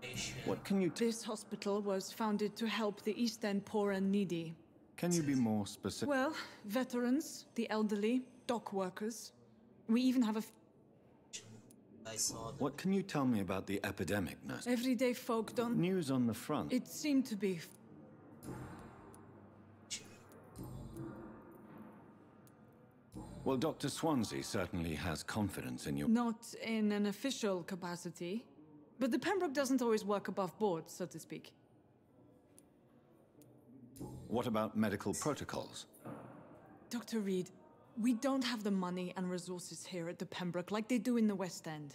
Speaker 3: Patient.
Speaker 1: What can you...
Speaker 2: This hospital was founded to help the East End poor and needy.
Speaker 1: Can you be more specific?
Speaker 2: Well, veterans, the elderly, dock workers. We even have a...
Speaker 3: I saw that.
Speaker 1: What can you tell me about the epidemic, nurse?
Speaker 2: Everyday folk don't...
Speaker 1: News on the front.
Speaker 2: It seemed to be...
Speaker 1: Well, Dr. Swansea certainly has confidence in you.
Speaker 2: Not in an official capacity. But the Pembroke doesn't always work above board, so to speak.
Speaker 1: What about medical protocols?
Speaker 2: Dr. Reed, we don't have the money and resources here at the Pembroke like they do in the West End.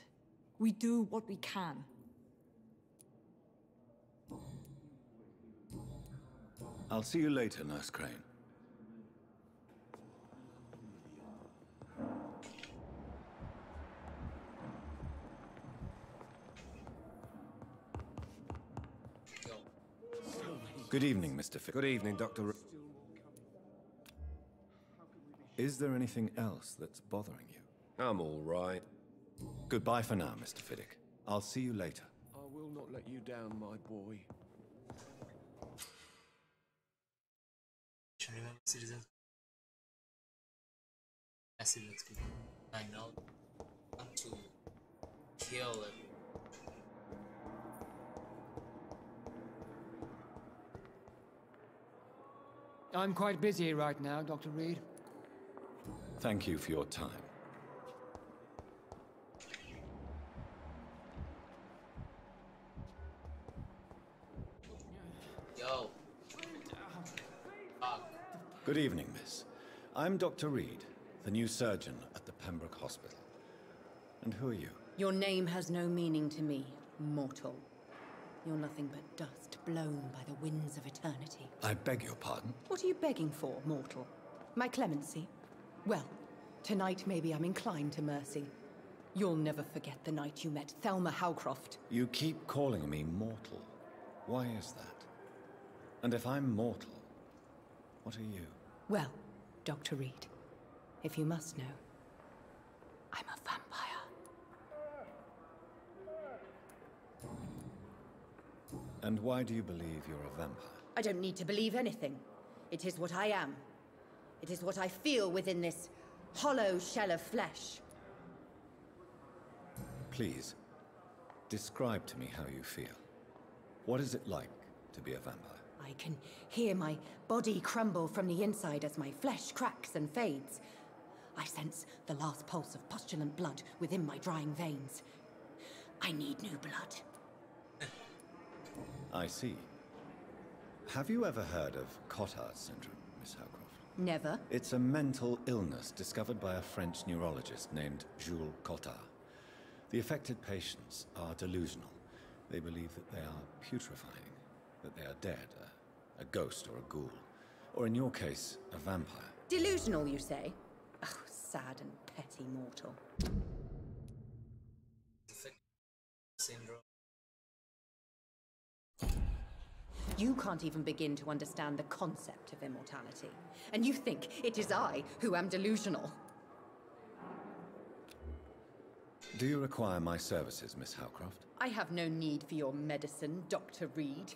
Speaker 2: We do what we can.
Speaker 1: I'll see you later, Nurse Crane. Good evening, Mr. Fittick.
Speaker 4: Good evening, Dr.
Speaker 1: Is there anything else that's bothering you?
Speaker 4: I'm all right.
Speaker 1: Goodbye for now, Mr. Fittick. I'll see you later.
Speaker 4: I will not let you down, my boy.
Speaker 3: Should remember citizens. Passive XP. I know. Want to kill it.
Speaker 7: I'm quite busy right now, Dr. Reed.
Speaker 1: Thank you for your time.
Speaker 3: Yo. Fuck.
Speaker 1: Good evening, miss. I'm Dr. Reed, the new surgeon at the Pembroke Hospital. And who are you?
Speaker 8: Your name has no meaning to me, mortal. You're nothing but dust blown by the winds of eternity.
Speaker 1: I beg your pardon?
Speaker 8: What are you begging for, mortal? My clemency? Well, tonight maybe I'm inclined to mercy. You'll never forget the night you met Thelma Howcroft.
Speaker 1: You keep calling me mortal. Why is that? And if I'm mortal, what are you?
Speaker 8: Well, Dr. Reed, if you must know, I'm a vampire.
Speaker 1: And why do you believe you're a vampire?
Speaker 8: I don't need to believe anything. It is what I am. It is what I feel within this hollow shell of flesh.
Speaker 1: Please, describe to me how you feel. What is it like to be a vampire?
Speaker 8: I can hear my body crumble from the inside as my flesh cracks and fades. I sense the last pulse of postulant blood within my drying veins. I need new blood.
Speaker 1: I see. Have you ever heard of Cotard syndrome, Miss Howcroft?
Speaker 8: Never.
Speaker 1: It's a mental illness discovered by a French neurologist named Jules Cotard. The affected patients are delusional. They believe that they are putrefying, that they are dead, a ghost or a ghoul, or in your case, a vampire.
Speaker 8: Delusional, you say? Oh, sad and petty mortal.
Speaker 3: Syndrome.
Speaker 8: You can't even begin to understand the concept of immortality. And you think it is I who am delusional.
Speaker 1: Do you require my services, Miss Howcroft?
Speaker 8: I have no need for your medicine, Dr. Reed.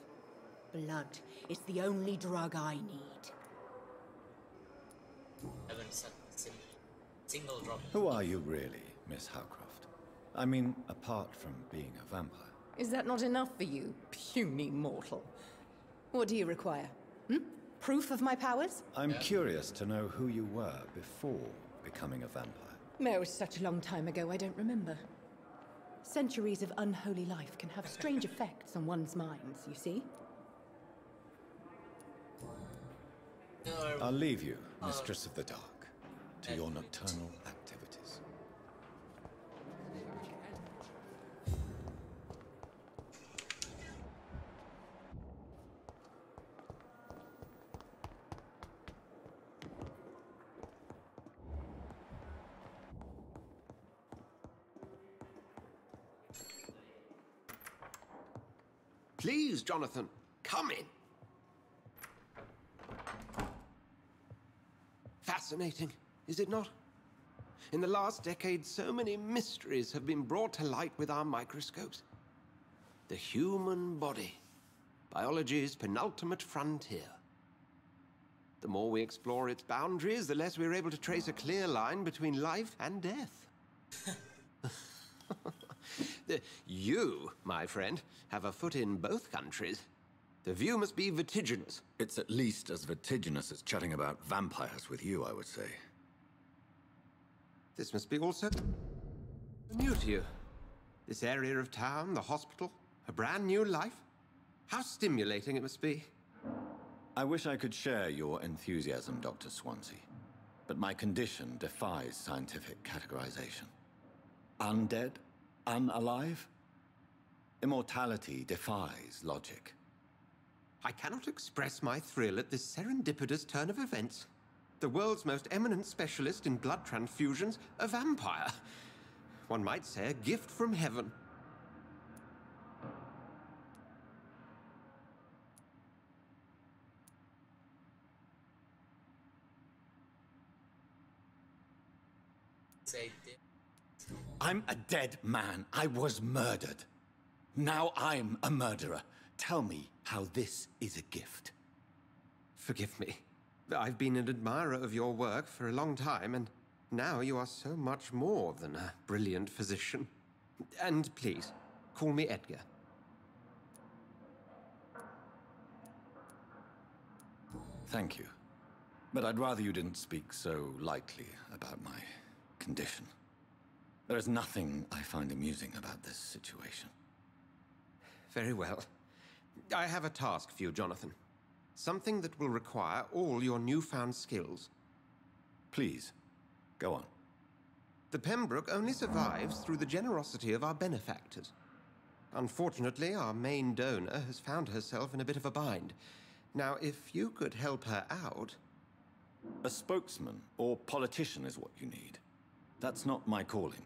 Speaker 8: Blood is the only drug I need.
Speaker 3: Haven't sucked a single drop.
Speaker 1: Who are you really, Miss Howcroft? I mean, apart from being a vampire.
Speaker 8: Is that not enough for you, puny mortal? What do you require? Proof of my powers?
Speaker 1: I'm curious to know who you were before becoming a vampire.
Speaker 8: It was such a long time ago, I don't remember. Centuries of unholy life can have strange effects on one's minds, you see?
Speaker 1: I'll leave you, Mistress of the Dark, to your nocturnal activities.
Speaker 4: Please, Jonathan, come in. Fascinating, is it not? In the last decade, so many mysteries have been brought to light with our microscopes. The human body, biology's penultimate frontier. The more we explore its boundaries, the less we're able to trace a clear line between life and death. You, my friend, have a foot in both countries. The view must be vertiginous.
Speaker 1: It's at least as vertiginous as chatting about vampires with you, I would say.
Speaker 4: This must be also new to you. This area of town, the hospital, a brand new life. How stimulating it must be.
Speaker 1: I wish I could share your enthusiasm, Dr. Swansea, but my condition defies scientific categorization. Undead? Unalive? Immortality defies logic.
Speaker 4: I cannot express my thrill at this serendipitous turn of events. The world's most eminent specialist in blood transfusions, a vampire. One might say a gift from heaven.
Speaker 3: say this.
Speaker 1: I'm a dead man. I was murdered. Now I'm a murderer. Tell me how this is a gift.
Speaker 4: Forgive me. I've been an admirer of your work for a long time, and now you are so much more than a brilliant physician. And please, call me Edgar.
Speaker 1: Thank you. But I'd rather you didn't speak so lightly about my condition. There is nothing I find amusing about this situation.
Speaker 4: Very well. I have a task for you, Jonathan. Something that will require all your newfound skills.
Speaker 1: Please, go on.
Speaker 4: The Pembroke only survives through the generosity of our benefactors. Unfortunately, our main donor has found herself in a bit of a bind. Now, if you could help her out...
Speaker 1: A spokesman or politician is what you need. That's not my calling.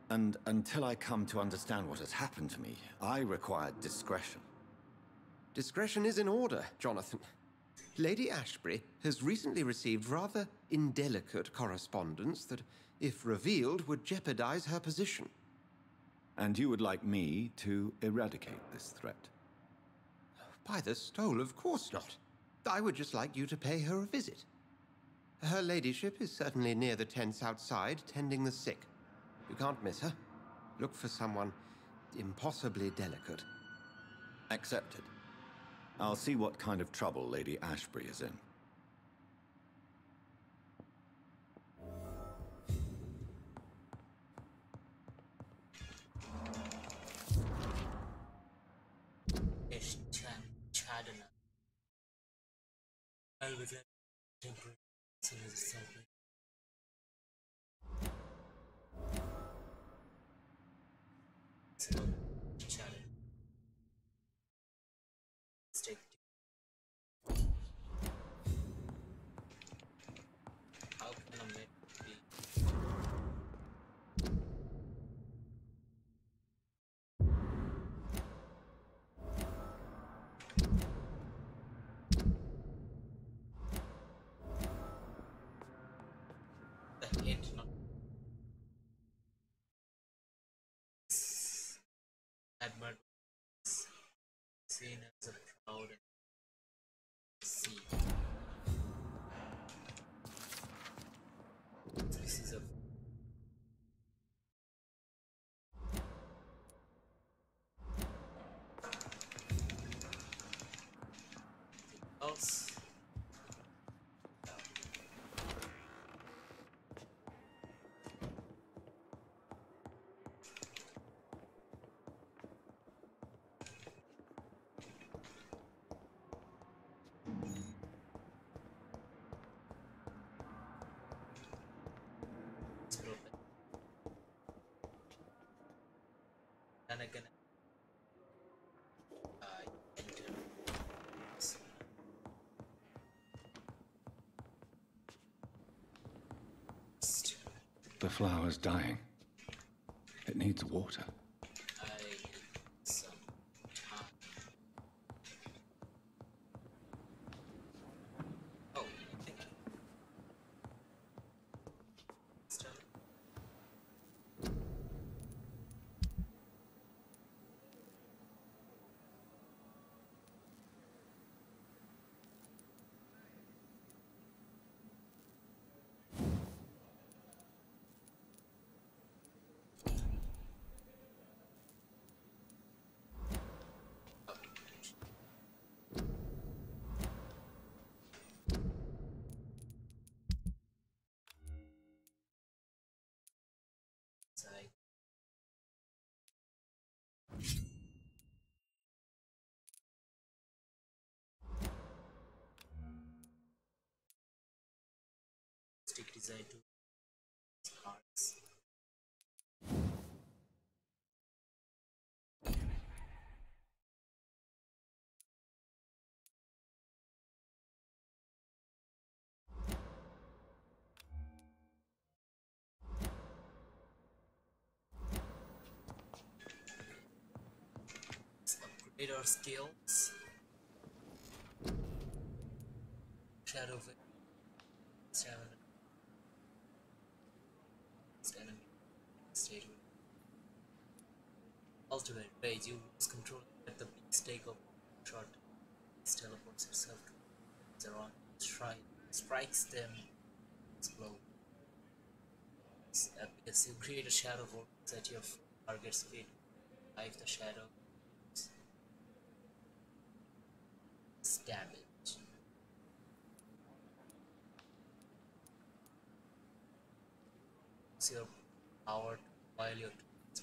Speaker 1: And until I come to understand what has happened to me, I require discretion.
Speaker 4: Discretion is in order, Jonathan. Lady Ashbury has recently received rather indelicate correspondence that, if revealed, would jeopardize her position.
Speaker 1: And you would like me to eradicate this threat?
Speaker 4: By the stole, of course not. I would just like you to pay her a visit. Her ladyship is certainly near the tents outside, tending the sick. You can't miss her. Look for someone impossibly delicate.
Speaker 1: Accepted. I'll see what kind of trouble Lady Ashbury is in.
Speaker 3: Admired seen as a proud and sea. This is a else. And again, enter.
Speaker 1: The flower's dying. It needs water.
Speaker 3: I need some time. Oh, I think start. Side. Stick design to cards. Let's upgrade our skills. Shadow. ultimate rage, you lose control at the mistake of shot. It teleports itself to the wrong strikes them, explode. Because you create a shadow vortex at your target's feet. Life the shadow. Stab it. Use your power to boil your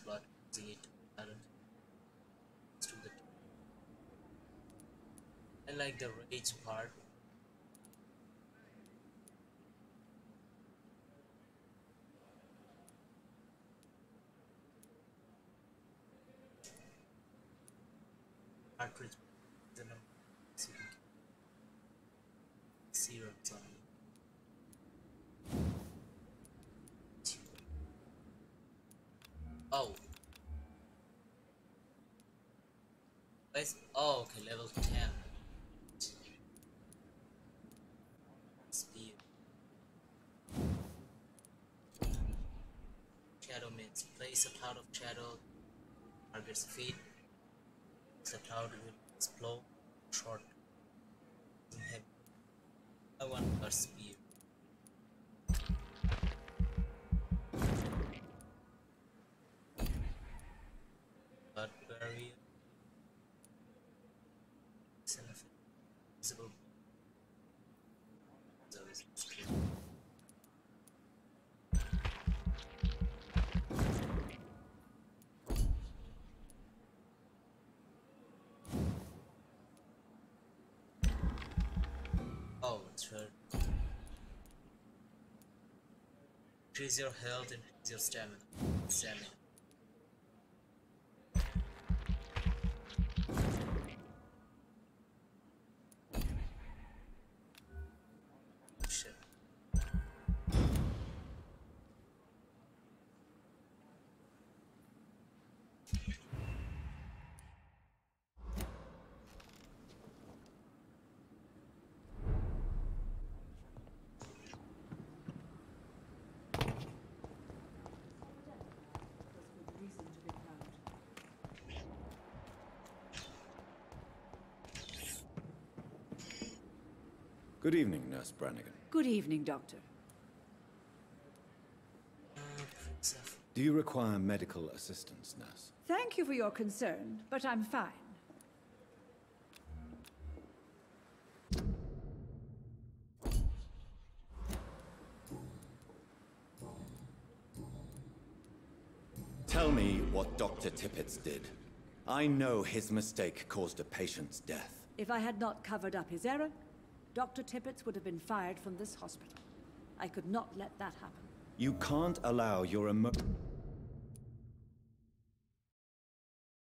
Speaker 3: blood, using it to balance to the. I like the rage part. Cartridge, the number serums on it. Oh. Oh, okay, level 10. Speed. Shadow means place a cloud of shadow, target's feet. The cloud will explode short in heavy. I want her spear. Blood barrier. Visible. There is oh, it's right. Increase your health, increase your stamina. Shit.
Speaker 1: Good evening, Nurse Brannigan.
Speaker 9: Good evening, Doctor.
Speaker 1: Do you require medical assistance, nurse?
Speaker 9: Thank you for your concern, but I'm fine.
Speaker 1: Tell me what Dr. Tippett did. I know his mistake caused a patient's death.
Speaker 9: If I had not covered up his error, Dr. Tippett would have been fired from this hospital. I could not let that happen.
Speaker 1: You can't allow your emotions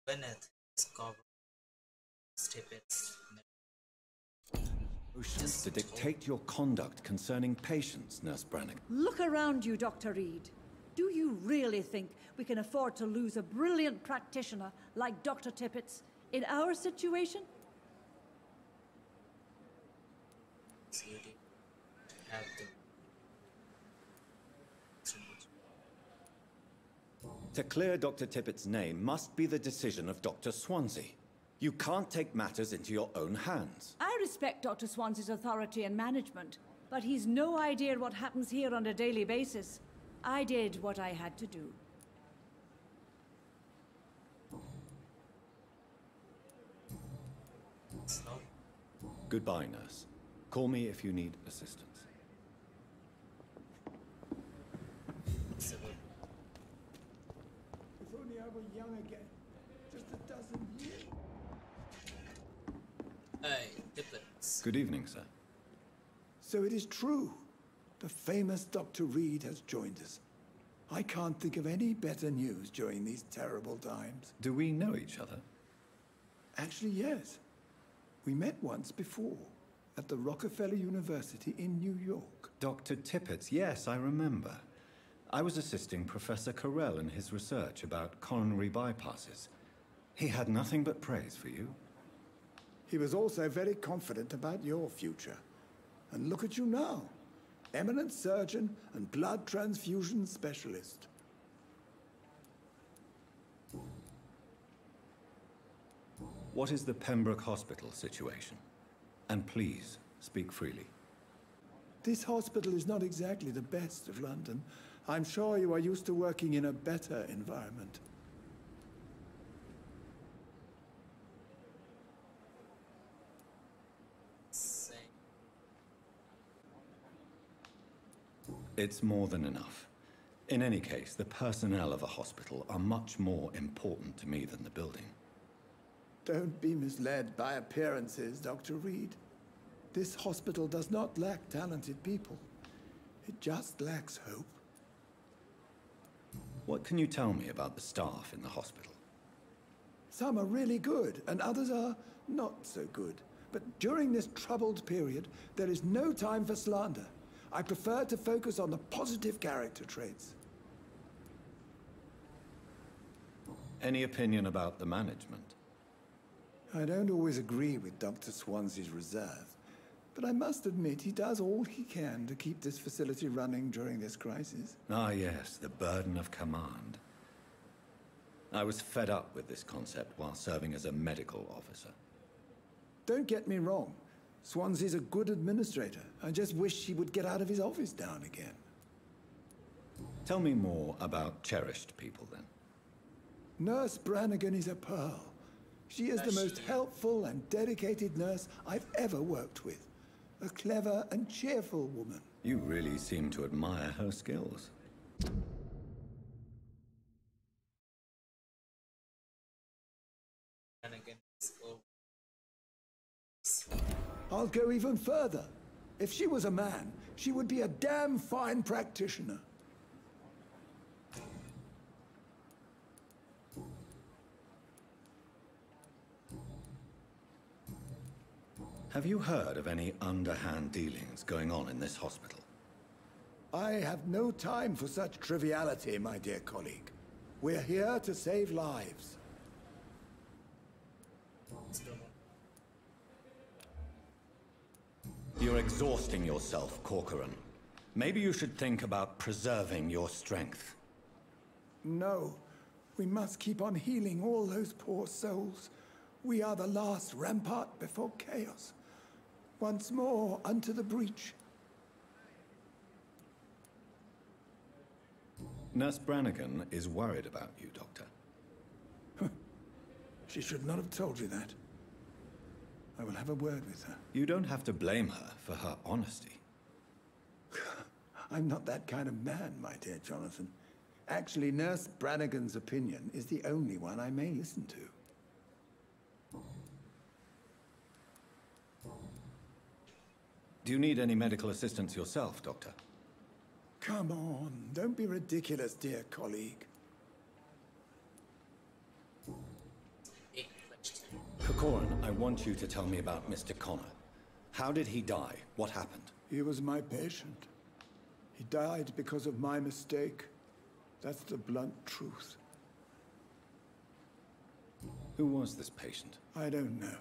Speaker 3: Bennett discovered Tippett's
Speaker 1: to dictate your conduct concerning patients, Nurse Brannigan.
Speaker 9: Look around you, Dr. Reed. Do you really think we can afford to lose a brilliant practitioner like Dr. Tippett's in our situation?
Speaker 3: have the
Speaker 1: To clear Dr. Tippett's name must be the decision of Dr. Swansea. You can't take matters into your own hands.
Speaker 9: I respect Dr. Swansea's authority and management, but he's no idea what happens here on a daily basis. I did what I had to do.
Speaker 1: Goodbye, nurse. Call me if you need assistance.
Speaker 10: If only I were young again. Just a dozen years.
Speaker 3: Hey, Tippett.
Speaker 1: Good evening, sir.
Speaker 10: So it is true. The famous Dr. Reed has joined us. I can't think of any better news during these terrible times.
Speaker 1: Do we know each other?
Speaker 10: Actually, yes. We met once before, at the Rockefeller University in New York.
Speaker 1: Dr. Tippett, yes, I remember. I was assisting Professor Carell in his research about coronary bypasses. He had nothing but praise for you.
Speaker 10: He was also very confident about your future. And look at you now. Eminent surgeon and blood transfusion specialist.
Speaker 1: What is the Pembroke Hospital situation? And please, speak freely.
Speaker 10: This hospital is not exactly the best of London. I'm sure you are used to working in a better environment.
Speaker 1: It's more than enough. In any case, the personnel of a hospital are much more important to me than the building.
Speaker 10: Don't be misled by appearances, Dr. Reed. This hospital does not lack talented people. It just lacks hope.
Speaker 1: What can you tell me about the staff in the hospital?
Speaker 10: Some are really good, and others are not so good. But during this troubled period, there is no time for slander. I prefer to focus on the positive character traits.
Speaker 1: Any opinion about the management?
Speaker 10: I don't always agree with Dr. Swansea's reserve, but I must admit he does all he can to keep this facility running during this crisis.
Speaker 1: Ah, yes, the burden of command. I was fed up with this concept while serving as a medical officer.
Speaker 10: Don't get me wrong. Swansea's a good administrator. I just wish he would get out of his office now and again.
Speaker 1: Tell me more about cherished people, then.
Speaker 10: Nurse Brannigan is a pearl. She is the most helpful and dedicated nurse I've ever worked with. A clever and cheerful woman.
Speaker 1: You really seem to admire her skills.
Speaker 10: I'll go even further. If she was a man, she would be a damn fine practitioner.
Speaker 1: Have you heard of any underhand dealings going on in this hospital?
Speaker 10: I have no time for such triviality, my dear colleague. We're here to save lives.
Speaker 1: You're exhausting yourself, Corcoran. Maybe you should think about preserving your strength.
Speaker 10: No, we must keep on healing all those poor souls. We are the last rampart before chaos. Once more unto the breach.
Speaker 1: Nurse Brannigan is worried about you, Doctor.
Speaker 10: She should not have told you that. I will have a word with her.
Speaker 1: You don't have to blame her for her honesty.
Speaker 10: I'm not that kind of man, my dear Jonathan. Actually, Nurse Brannigan's opinion is the only one I may listen to.
Speaker 1: Do you need any medical assistance yourself, Doctor?
Speaker 10: Come on, don't be ridiculous, dear colleague.
Speaker 1: Corcoran, I want you to tell me about Mr. Connor. How did he die? What happened?
Speaker 10: He was my patient. He died because of my mistake. That's the blunt truth.
Speaker 1: Who was this patient?
Speaker 10: I don't know.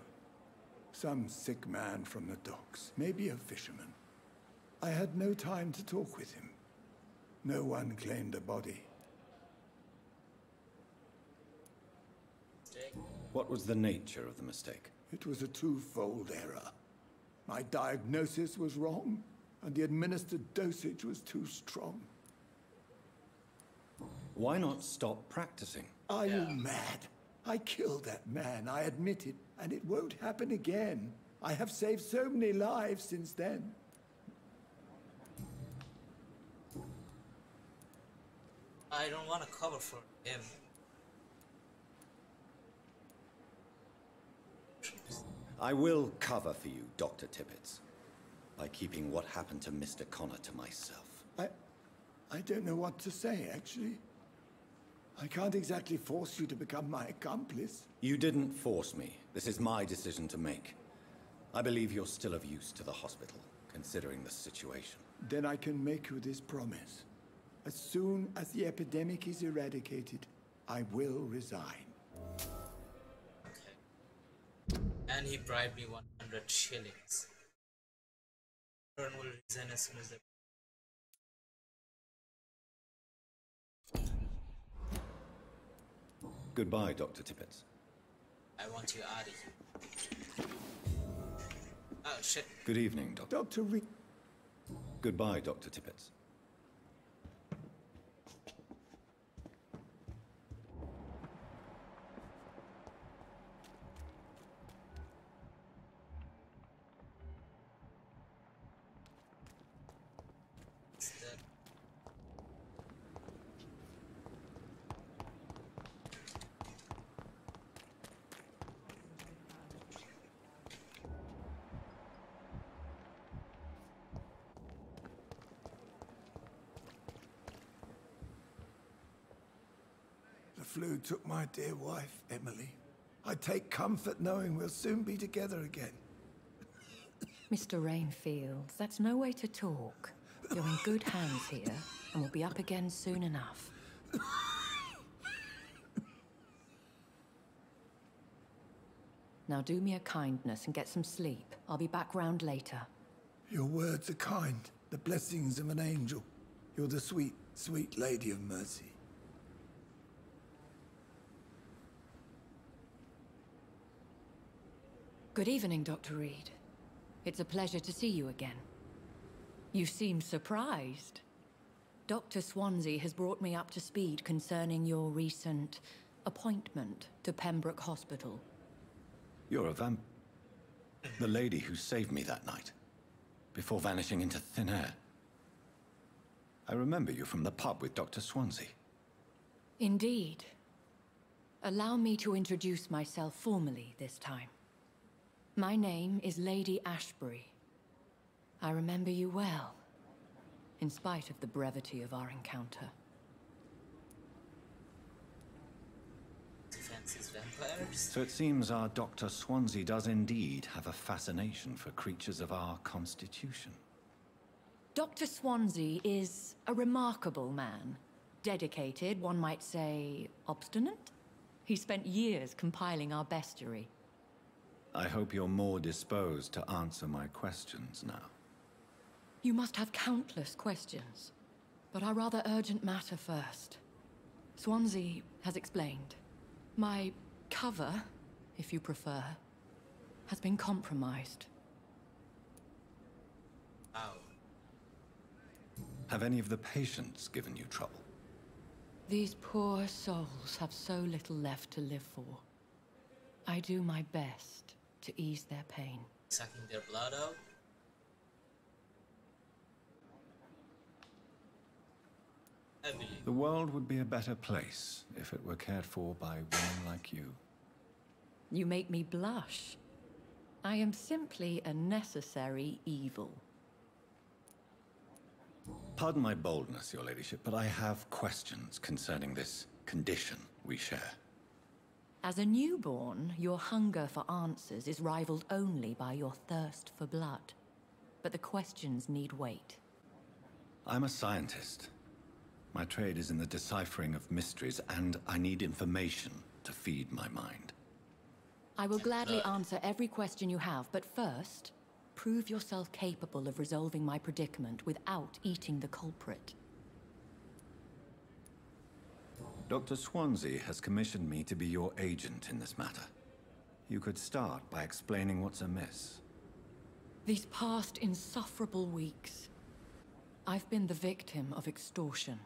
Speaker 10: Some sick man from the docks, maybe a fisherman. I had no time to talk with him. No one claimed a body.
Speaker 1: What was the nature of the mistake?
Speaker 10: It was a twofold error. My diagnosis was wrong, and the administered dosage was too strong.
Speaker 1: Why not stop practicing?
Speaker 10: Are you mad? I killed that man, I admit it, and it won't happen again. I have saved so many lives since then.
Speaker 3: I don't want to cover for him.
Speaker 1: I will cover for you, Dr. Tippett, by keeping what happened to Mr. Connor to myself.
Speaker 10: I don't know what to say, actually. I can't exactly force you to become my accomplice.
Speaker 1: You didn't force me. This is my decision to make. I believe you're still of use to the hospital, considering the situation.
Speaker 10: Then I can make you this promise. As soon as the epidemic is eradicated, I will resign.
Speaker 3: Okay. And he bribed me 100 shillings. Turn will resign as soon as the...
Speaker 1: Goodbye, Dr. Tippett.
Speaker 3: I I want you out of here. Oh shit.
Speaker 1: Good evening, Doctor.
Speaker 10: Dr. Reed.
Speaker 1: Goodbye, Dr. Tippett.
Speaker 3: It's dead.
Speaker 10: The flu took my dear wife, Emily. I take comfort knowing we'll soon be together again.
Speaker 8: Mr. Rainfield, that's no way to talk. You're in good hands here, and we'll be up again soon enough. Now do me a kindness and get some sleep. I'll be back round later.
Speaker 10: Your words are kind, the blessings of an angel. You're the sweet, sweet Lady of Mercy.
Speaker 8: Good evening, Dr. Reed. It's a pleasure to see you again. You seem surprised. Dr. Swansea has brought me up to speed concerning your recent appointment to Pembroke Hospital.
Speaker 1: You're a vamp. The lady who saved me that night, before vanishing into thin air. I remember you from the pub with Dr. Swansea.
Speaker 8: Indeed. Allow me to introduce myself formally this time. My name is Lady Ashbury. I remember you well, in spite of the brevity of our encounter.
Speaker 3: Defenses vampires.
Speaker 1: So it seems our Dr. Swansea does indeed have a fascination for creatures of our constitution.
Speaker 8: Dr. Swansea is a remarkable man. Dedicated, one might say, obstinate? He spent years compiling our bestiary.
Speaker 1: I hope you're more disposed to answer my questions now.
Speaker 8: You must have countless questions, but our rather urgent matter first. Swansea has explained. My cover, if you prefer, has been compromised.
Speaker 3: Ow.
Speaker 1: Have any of the patients given you trouble?
Speaker 8: These poor souls have so little left to live for. I do my best to ease their pain.
Speaker 3: Sucking their blood out? I believe.
Speaker 1: The world would be a better place if it were cared for by women like you.
Speaker 8: You make me blush. I am simply a necessary evil.
Speaker 1: Pardon my boldness, your ladyship, but I have questions concerning this condition we share.
Speaker 8: As a newborn, your hunger for answers is rivaled only by your thirst for blood. But the questions need wait.
Speaker 1: I'm a scientist. My trade is in the deciphering of mysteries, and I need information to feed my mind.
Speaker 8: I will gladly answer every question you have, but first, prove yourself capable of resolving my predicament without eating the culprit.
Speaker 1: Dr. Swansea has commissioned me to be your agent in this matter. You could start by explaining what's amiss.
Speaker 8: These past insufferable weeks, I've been the victim of extortion.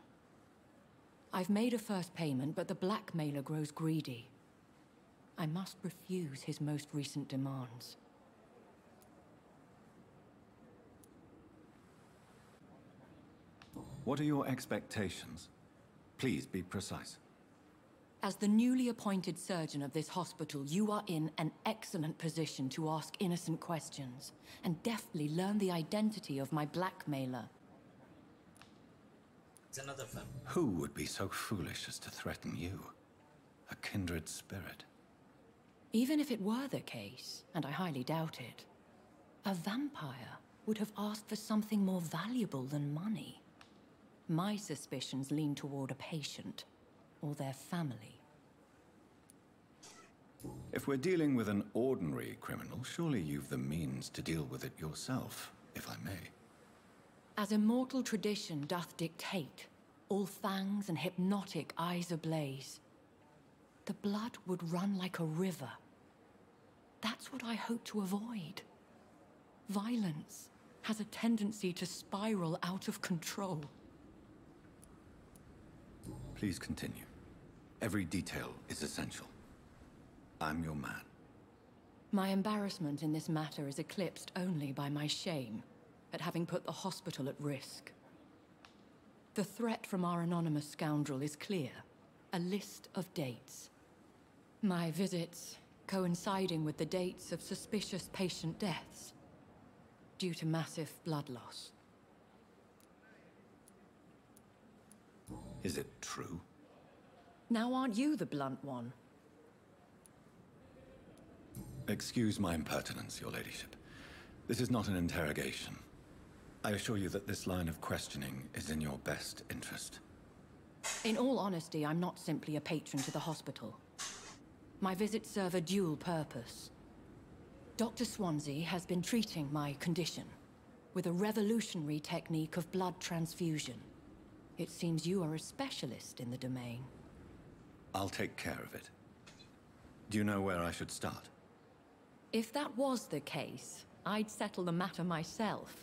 Speaker 8: I've made a first payment, but the blackmailer grows greedy. I must refuse his most recent demands.
Speaker 1: What are your expectations? Please be precise.
Speaker 8: As the newly appointed surgeon of this hospital, you are in an excellent position to ask innocent questions and deftly learn the identity of my blackmailer.
Speaker 3: It's another vampire.
Speaker 1: Who would be so foolish as to threaten you? A kindred spirit.
Speaker 8: Even if it were the case, and I highly doubt it, a vampire would have asked for something more valuable than money. My suspicions lean toward a patient, or their family.
Speaker 1: If we're dealing with an ordinary criminal, surely you've the means to deal with it yourself, if I may.
Speaker 8: As immortal tradition doth dictate, all fangs and hypnotic eyes ablaze, the blood would run like a river,
Speaker 11: That's what I hope to avoid. Violence has a tendency to spiral out of control.
Speaker 1: Please continue. Every detail is essential. I'm your man.
Speaker 11: My embarrassment in this matter is eclipsed only by my shame at having put the hospital at risk. The threat from our anonymous scoundrel is clear. A list of dates. My visits coinciding with the dates of suspicious patient deaths due to massive blood loss.
Speaker 1: Is it true?
Speaker 11: Now aren't you the blunt one?
Speaker 1: Excuse my impertinence, Your Ladyship. This is not an interrogation. I assure you that this line of questioning is in your best interest.
Speaker 11: In all honesty, I'm not simply a patron to the hospital. My visits serve a dual purpose. Dr. Swansea has been treating my condition with a revolutionary technique of blood transfusion. It seems you are a specialist in the domain.
Speaker 1: I'll take care of it. Do you know where I should start?
Speaker 11: If that was the case, I'd settle the matter myself.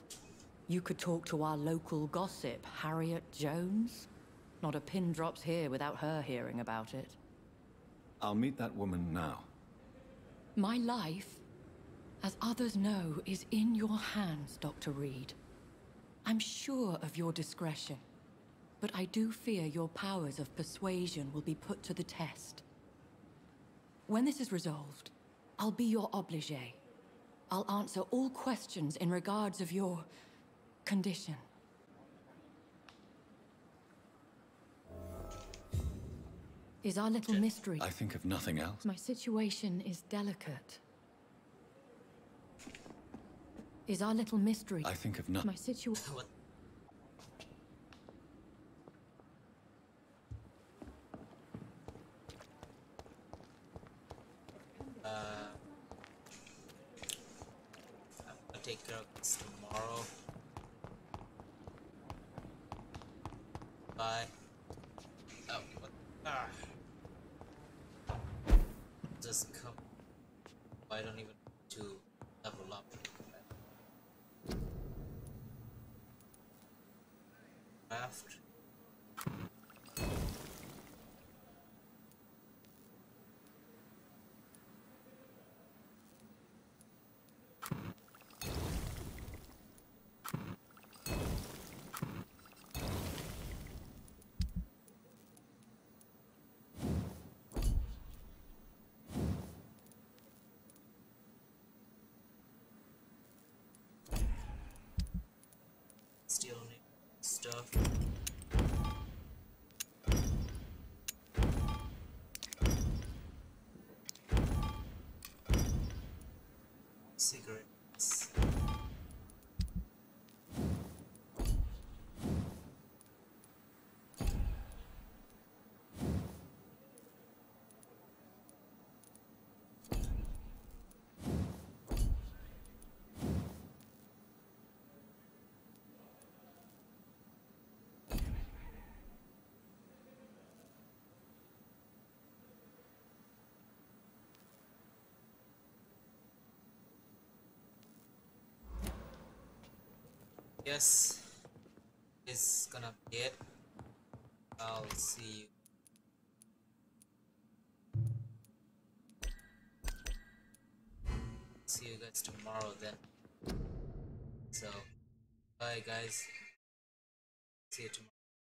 Speaker 11: You could talk to our local gossip, Harriet Jones. Not a pin drops here without her hearing about it.
Speaker 1: I'll meet that woman now.
Speaker 11: My life, as others know, is in your hands, Dr. Reed. I'm sure of your discretion, but I do fear your powers of persuasion will be put to the test. When this is resolved, I'll be your obligé. I'll answer all questions in regards of your condition. Is our little mystery...
Speaker 1: I think of nothing else.
Speaker 11: My situation is delicate. Is our little mystery...
Speaker 1: I think of nothing...
Speaker 11: My situation...
Speaker 3: I'll take care of this tomorrow. Bye. Oh, what? Ah. Just come. I don't even need to level up. After. Still need stuff. Cigarettes. Yes, it's gonna be it. I'll see you guys tomorrow then. So bye guys, see you tomorrow.